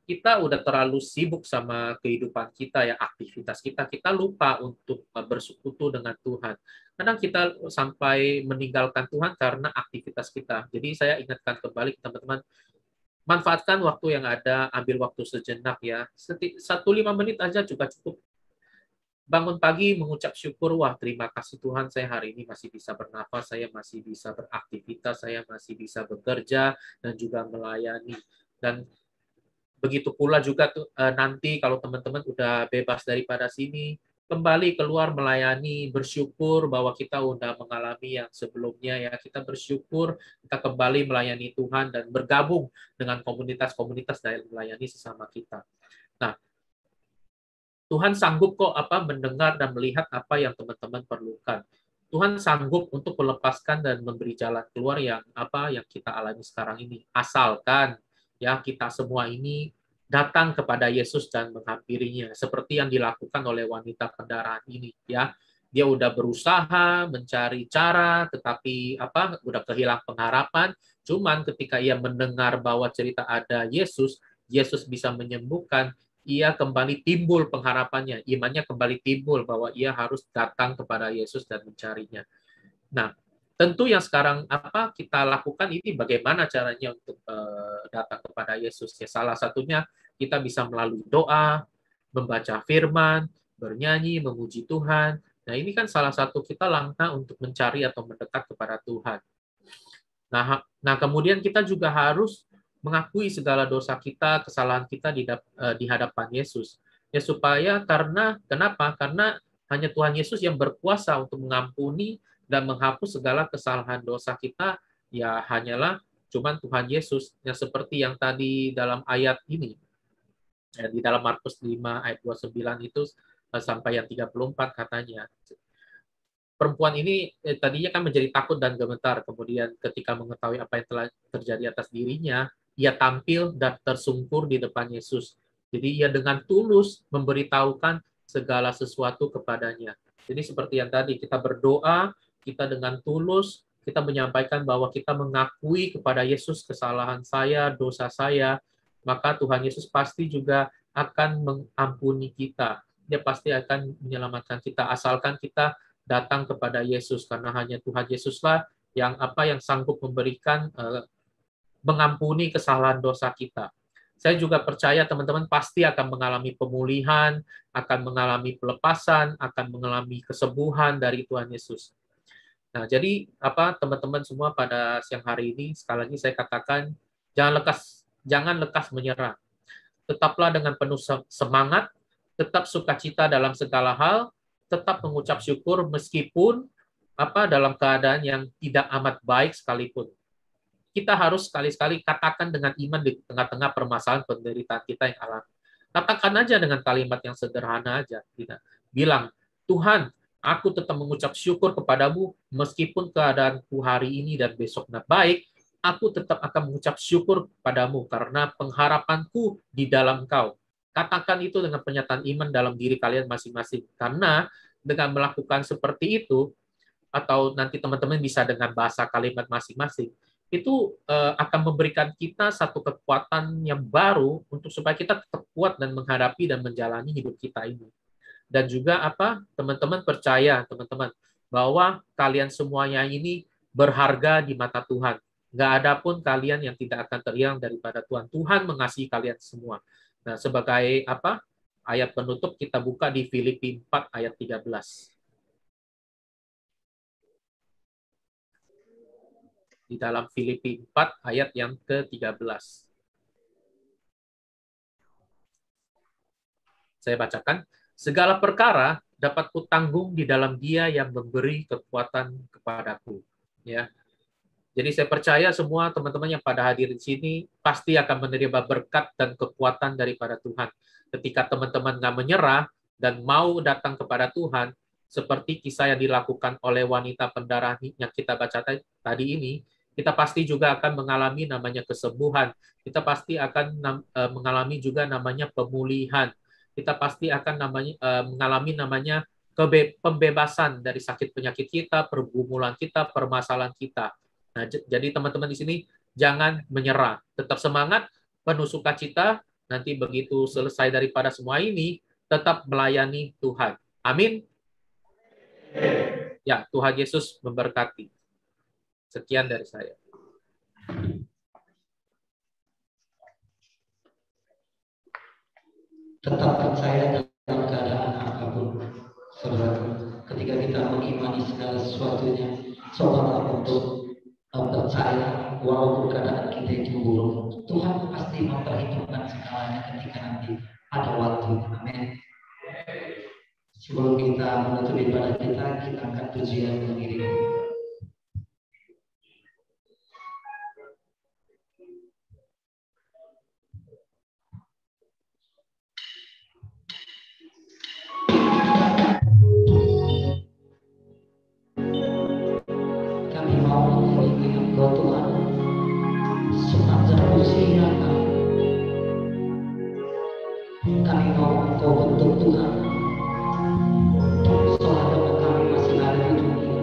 S3: kita udah terlalu sibuk sama kehidupan kita ya, aktivitas kita lupa untuk bersekutu dengan Tuhan. Kadang kita sampai meninggalkan Tuhan karena aktivitas kita. Jadi saya ingatkan kembali teman-teman, manfaatkan waktu yang ada, ambil waktu sejenak ya. 1-5 menit aja juga cukup. Bangun pagi mengucap syukur, wah terima kasih Tuhan, saya hari ini masih bisa bernafas, saya masih bisa beraktivitas, saya masih bisa bekerja dan juga melayani. Dan begitu pula juga nanti kalau teman-teman udah bebas daripada sini, kembali keluar melayani, bersyukur bahwa kita udah mengalami yang sebelumnya ya. Kita bersyukur, kita kembali melayani Tuhan dan bergabung dengan komunitas-komunitas dalam melayani sesama kita. Nah, Tuhan sanggup kok mendengar dan melihat apa yang teman-teman perlukan. Tuhan sanggup untuk melepaskan dan memberi jalan keluar yang kita alami sekarang ini. Asalkan ya kita semua ini datang kepada Yesus dan menghampirinya, seperti yang dilakukan oleh wanita pendarahan ini ya. Dia udah berusaha mencari cara, tetapi udah kehilangan pengharapan. Cuman ketika ia mendengar bahwa cerita ada Yesus, Yesus bisa menyembuhkan, ia kembali timbul pengharapannya, imannya kembali timbul bahwa ia harus datang kepada Yesus dan mencarinya. Nah, tentu yang sekarang kita lakukan ini bagaimana caranya untuk datang kepada Yesus. Ya, salah satunya kita bisa melalui doa, membaca firman, bernyanyi, memuji Tuhan. Nah, ini kan salah satu kita langkah untuk mencari atau mendekat kepada Tuhan. Nah, kemudian kita juga harus mengakui segala dosa kita, kesalahan kita di hadapan Yesus. Ya supaya kenapa? Karena hanya Tuhan Yesus yang berkuasa untuk mengampuni dan menghapus segala kesalahan dosa kita, ya hanyalah cuman Tuhan Yesus. Yang seperti yang tadi dalam ayat ini, ya, di dalam Markus 5 ayat 29 itu sampai yang 34 katanya. Perempuan ini tadinya kan menjadi takut dan gemetar, kemudian ketika mengetahui apa yang telah terjadi atas dirinya, ia tampil dan tersungkur di depan Yesus. Jadi ia dengan tulus memberitahukan segala sesuatu kepadanya. Jadi seperti yang tadi, kita berdoa, kita dengan tulus, kita menyampaikan bahwa kita mengakui kepada Yesus kesalahan saya, dosa saya, maka Tuhan Yesus pasti juga akan mengampuni kita. Dia pasti akan menyelamatkan kita, asalkan kita datang kepada Yesus, karena hanya Tuhan Yesuslah yang sanggup memberikan mengampuni kesalahan dosa kita. Saya juga percaya teman-teman pasti akan mengalami pemulihan, akan mengalami pelepasan, akan mengalami kesembuhan dari Tuhan Yesus. Nah, jadi teman-teman semua pada siang hari ini sekali lagi saya katakan jangan lekas menyerah. Tetaplah dengan penuh semangat, tetap sukacita dalam segala hal, tetap mengucap syukur meskipun dalam keadaan yang tidak amat baik sekalipun. Kita harus sekali-sekali katakan dengan iman di tengah-tengah permasalahan penderitaan kita yang alami. Katakan aja dengan kalimat yang sederhana aja. Bilang, Tuhan, aku tetap mengucap syukur kepadamu meskipun keadaanku hari ini dan besoknya baik, aku tetap akan mengucap syukur kepadamu karena pengharapanku di dalam Engkau. Katakan itu dengan pernyataan iman dalam diri kalian masing-masing. Karena dengan melakukan seperti itu, atau nanti teman-teman bisa dengan bahasa kalimat masing-masing, itu akan memberikan kita satu kekuatan yang baru untuk supaya kita tetap kuat dan menghadapi dan menjalani hidup kita ini. Dan juga teman-teman percaya, teman-teman, bahwa kalian semuanya ini berharga di mata Tuhan. Nggak ada pun kalian yang tidak akan terhilang daripada Tuhan. Tuhan mengasihi kalian semua. Nah, sebagai ayat penutup kita buka di Filipi 4 ayat 13. di dalam Filipi 4 ayat yang ke-13. Saya bacakan, segala perkara dapat kutanggung di dalam Dia yang memberi kekuatan kepadaku. Ya. Jadi saya percaya semua teman-teman yang pada hadir di sini pasti akan menerima berkat dan kekuatan daripada Tuhan. Ketika teman-teman nggak menyerah dan mau datang kepada Tuhan, seperti kisah yang dilakukan oleh wanita pendarah yang kita baca tadi ini, kita pasti juga akan mengalami namanya kesembuhan. Kita pasti akan mengalami juga namanya pemulihan. Kita pasti akan mengalami namanya pembebasan dari sakit penyakit kita, pergumulan kita, permasalahan kita. Nah, jadi teman-teman di sini jangan menyerah, tetap semangat, penuh sukacita. Nanti begitu selesai daripada semua ini, tetap melayani Tuhan. Amin. Ya, Tuhan Yesus memberkati. Sekian dari saya.
S2: Tetap percaya dalam keadaan apapun, saudara. Ketika kita mengimani segala sesuatunya, cobalah untuk percaya walaupun keadaan kita itu buruk, Tuhan pasti memperhitungkan segalanya ketika nanti ada waktu. Amin. Sebelum kita menutup ibadah kita akan pujian mengiring. Kami mau mengiringi Engkau Tuhan sepanjang usia kami. Kami mau Engkau bentuk Tuhan selama kami masih ada di dunia.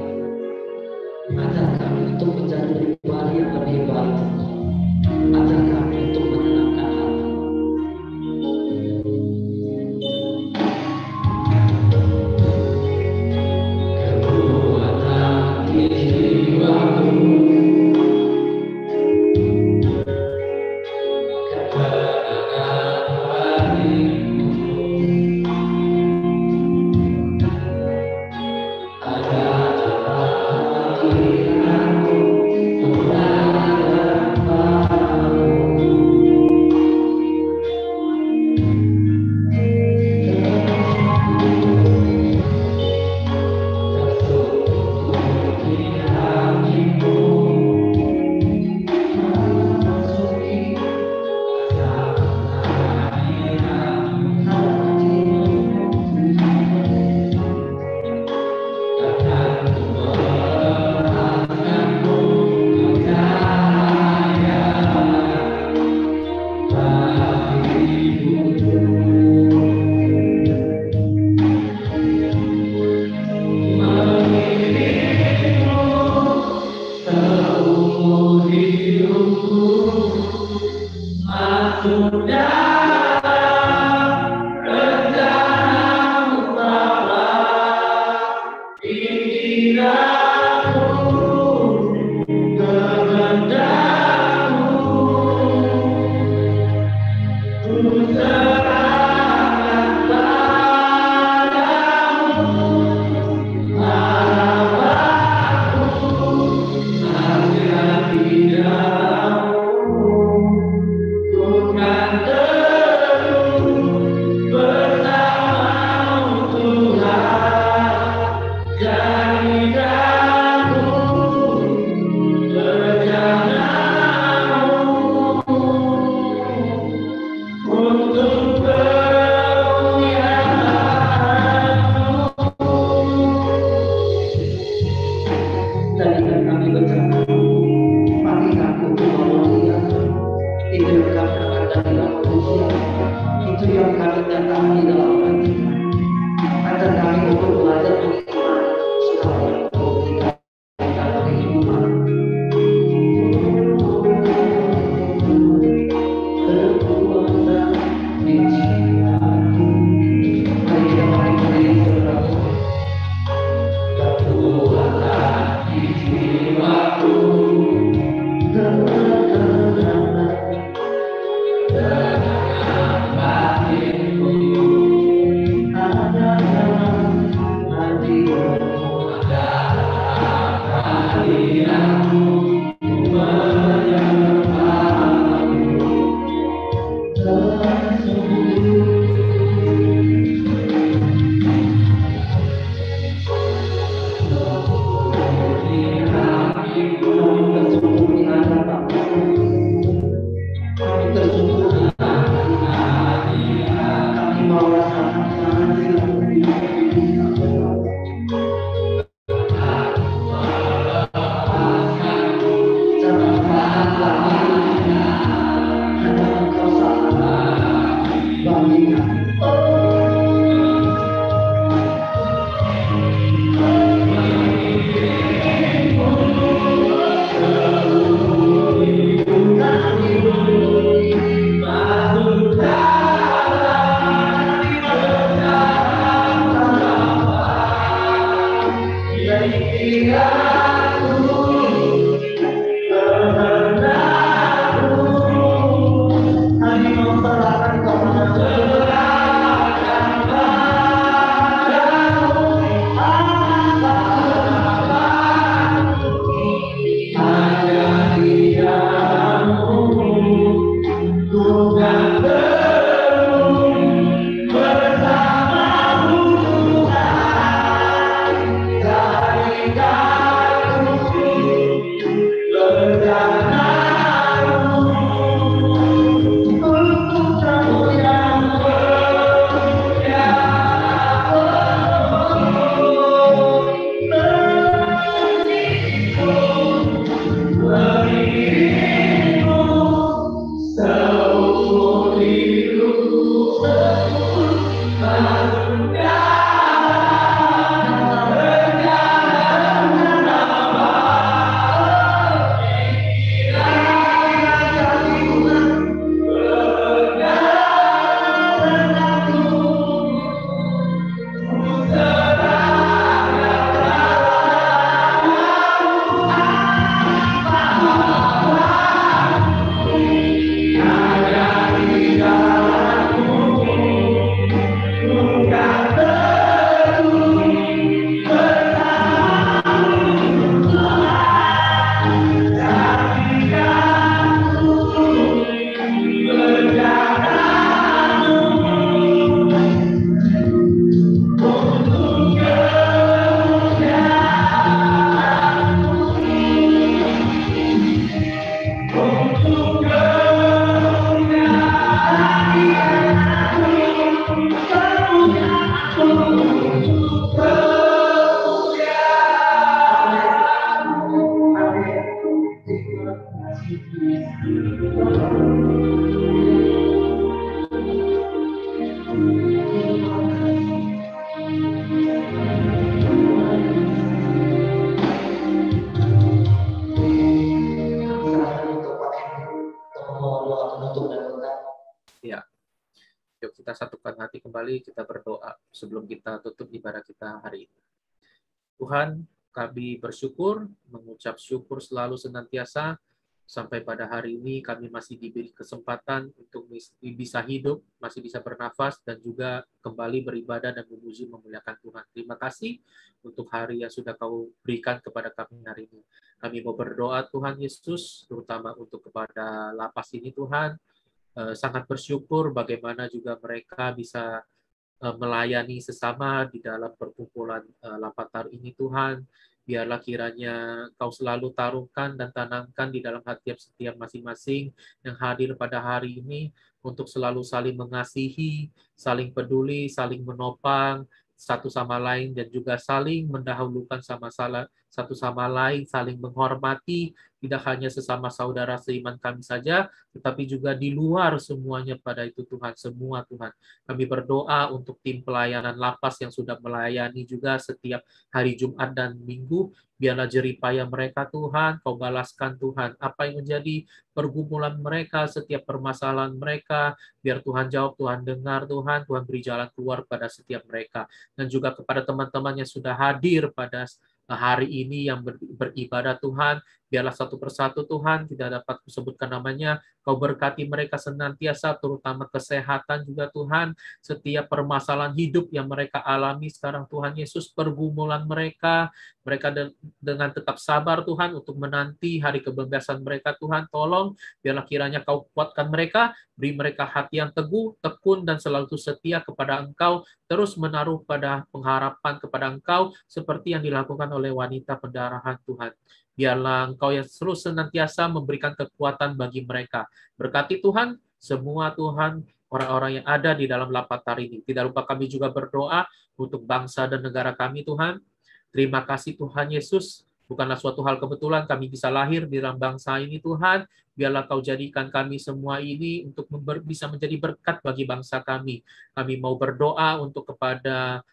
S3: kita satukan hati kembali, kita berdoa sebelum kita tutup ibadah kita hari ini. Tuhan, kami bersyukur, mengucap syukur selalu senantiasa, sampai pada hari ini kami masih diberi kesempatan untuk bisa hidup, masih bisa bernafas, dan juga kembali beribadah dan memuji memuliakan Tuhan. Terima kasih untuk hari yang sudah Kau berikan kepada kami hari ini. Kami mau berdoa Tuhan Yesus, terutama untuk kepada lapas ini Tuhan, sangat bersyukur bagaimana juga mereka bisa melayani sesama di dalam perkumpulan Lapatar ini Tuhan. Biarlah kiranya Kau selalu tarungkan dan tanamkan di dalam hati setiap masing-masing yang hadir pada hari ini untuk selalu saling mengasihi, saling peduli, saling menopang satu sama lain, dan juga saling mendahulukan satu sama lain, saling menghormati, tidak hanya sesama saudara seiman kami saja, tetapi juga di luar semuanya pada itu Tuhan, semua Tuhan. Kami berdoa untuk tim pelayanan lapas yang sudah melayani juga setiap hari Jumat dan Minggu. Biarlah jeripaya mereka Tuhan, Kau balaskan Tuhan. Apa yang menjadi pergumulan mereka, setiap permasalahan mereka, biar Tuhan jawab, Tuhan dengar Tuhan, Tuhan beri jalan keluar pada setiap mereka. Dan juga kepada teman-teman yang sudah hadir pada hari ini yang beribadah Tuhan, biarlah satu persatu Tuhan, tidak dapat disebutkan namanya, Kau berkati mereka senantiasa, terutama kesehatan juga Tuhan, setiap permasalahan hidup yang mereka alami sekarang Tuhan Yesus, pergumulan mereka dengan tetap sabar Tuhan untuk menanti hari kebebasan mereka Tuhan, tolong biarlah kiranya Kau kuatkan mereka, beri mereka hati yang teguh, tekun, dan selalu setia kepada Engkau, terus menaruh pada pengharapan kepada Engkau, seperti yang dilakukan oleh wanita pendarahan Tuhan. Biarlah Engkau yang terus senantiasa memberikan kekuatan bagi mereka. Berkati Tuhan, semua Tuhan, orang-orang yang ada di dalam Lapatar ini. Tidak lupa kami juga berdoa untuk bangsa dan negara kami Tuhan. Terima kasih Tuhan Yesus. Bukanlah suatu hal kebetulan kami bisa lahir di dalam bangsa ini Tuhan. Biarlah Kau jadikan kami semua ini untuk bisa menjadi berkat bagi bangsa kami. Kami mau berdoa untuk kepada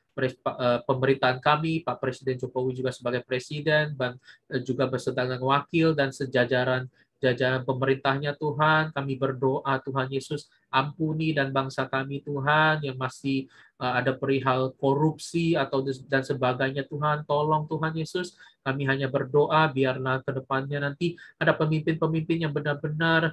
S3: pemerintahan kami, Pak Presiden Jokowi juga sebagai Presiden, dan juga beserta dengan wakil dan jajaran pemerintahnya Tuhan. Kami berdoa Tuhan Yesus, ampuni dan bangsa kami Tuhan yang masih ada perihal korupsi dan sebagainya Tuhan. Tolong Tuhan Yesus, kami hanya berdoa biarlah ke depannya nanti ada pemimpin-pemimpin yang benar-benar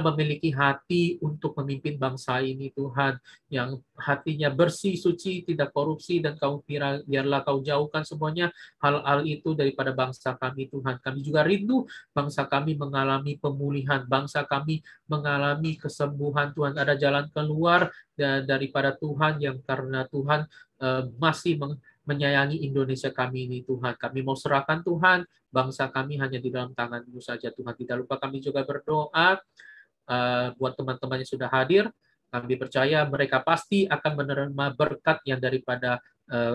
S3: memiliki hati untuk memimpin bangsa ini Tuhan, yang hatinya bersih, suci, tidak korupsi, dan biarlah Kau jauhkan semuanya hal-hal itu daripada bangsa kami Tuhan. Kami juga rindu bangsa kami mengalami pemulihan, bangsa kami mengalami kesembuhan Tuhan, ada jalan keluar daripada Tuhan, yang karena Tuhan masih menyayangi Indonesia kami ini Tuhan. Kami mau serahkan Tuhan, bangsa kami hanya di dalam tangan-Mu saja Tuhan. Tidak lupa kami juga berdoa buat teman-teman yang sudah hadir. Kami percaya mereka pasti akan menerima berkat yang daripada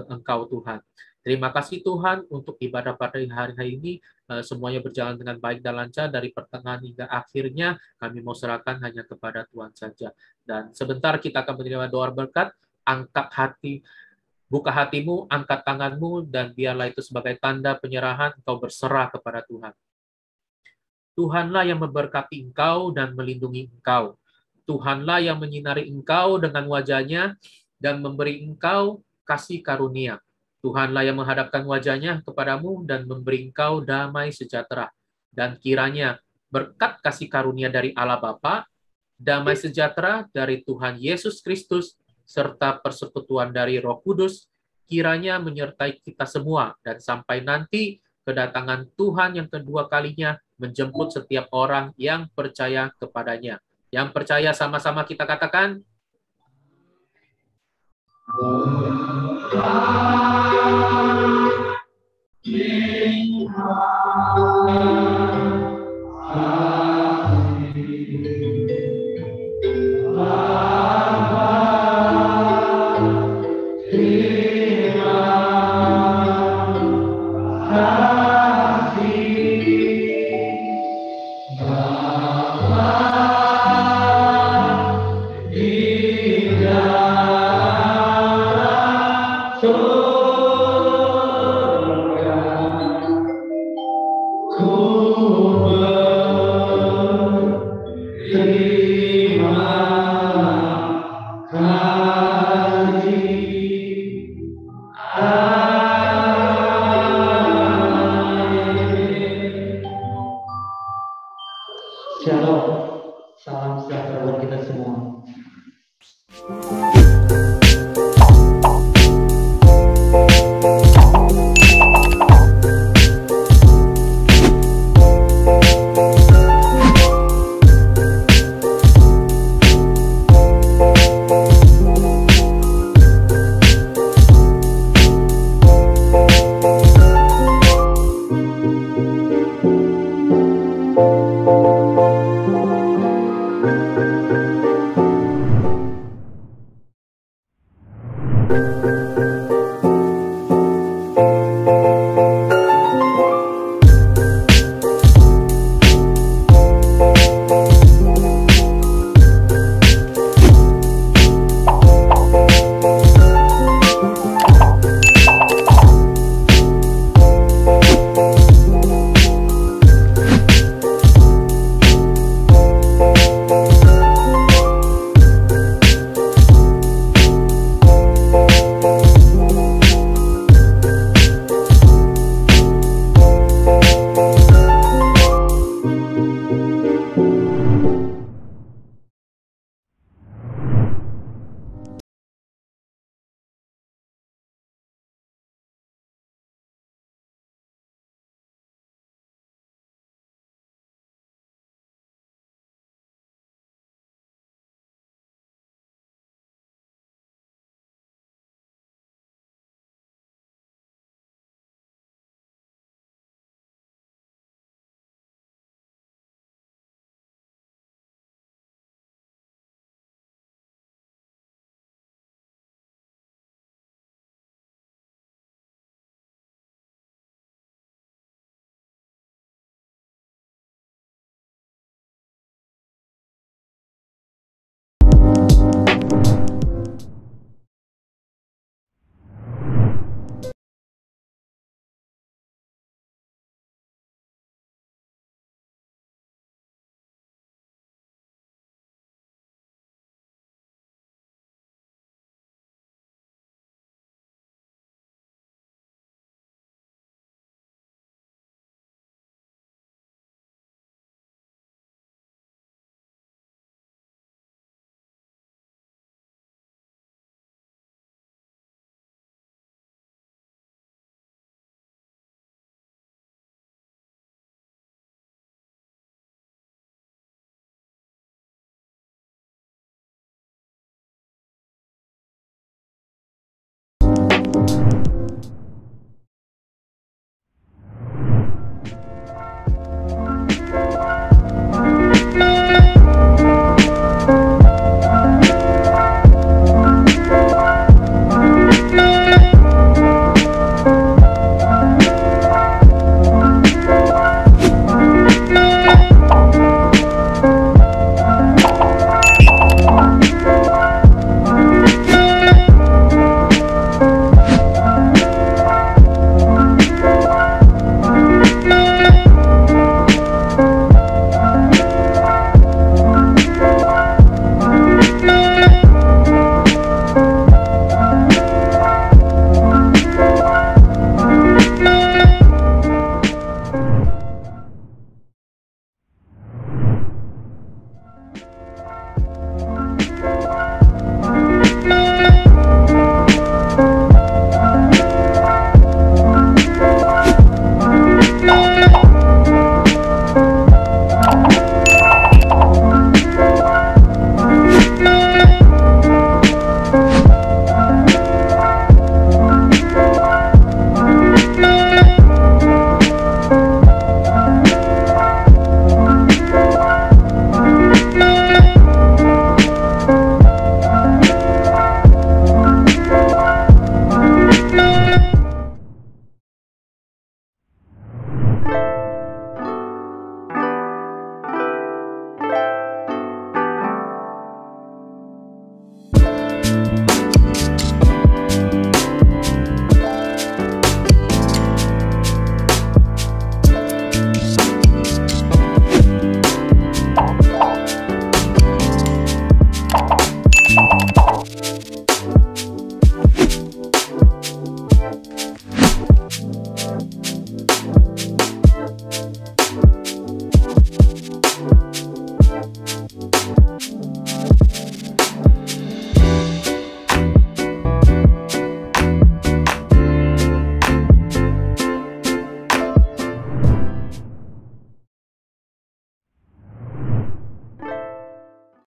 S3: Engkau Tuhan. Terima kasih Tuhan untuk ibadah pada hari ini. Semuanya berjalan dengan baik dan lancar dari pertengahan hingga akhirnya. Kami mau serahkan hanya kepada Tuhan saja. Dan sebentar kita akan menerima doa berkat. Angkat hati, buka hatimu, angkat tanganmu, dan biarlah itu sebagai tanda penyerahan Engkau berserah kepada Tuhan. Tuhanlah yang memberkati engkau dan melindungi engkau. Tuhanlah yang menyinari engkau dengan wajahnya dan memberi engkau kasih karunia. Tuhanlah yang menghadapkan wajahnya kepadamu dan memberi engkau damai sejahtera. Dan kiranya berkat kasih karunia dari Allah Bapa, damai sejahtera dari Tuhan Yesus Kristus, serta persekutuan dari Roh Kudus, kiranya menyertai kita semua, dan sampai nanti kedatangan Tuhan yang kedua kalinya menjemput setiap orang yang percaya kepadanya. Yang percaya sama-sama kita katakan,
S2: So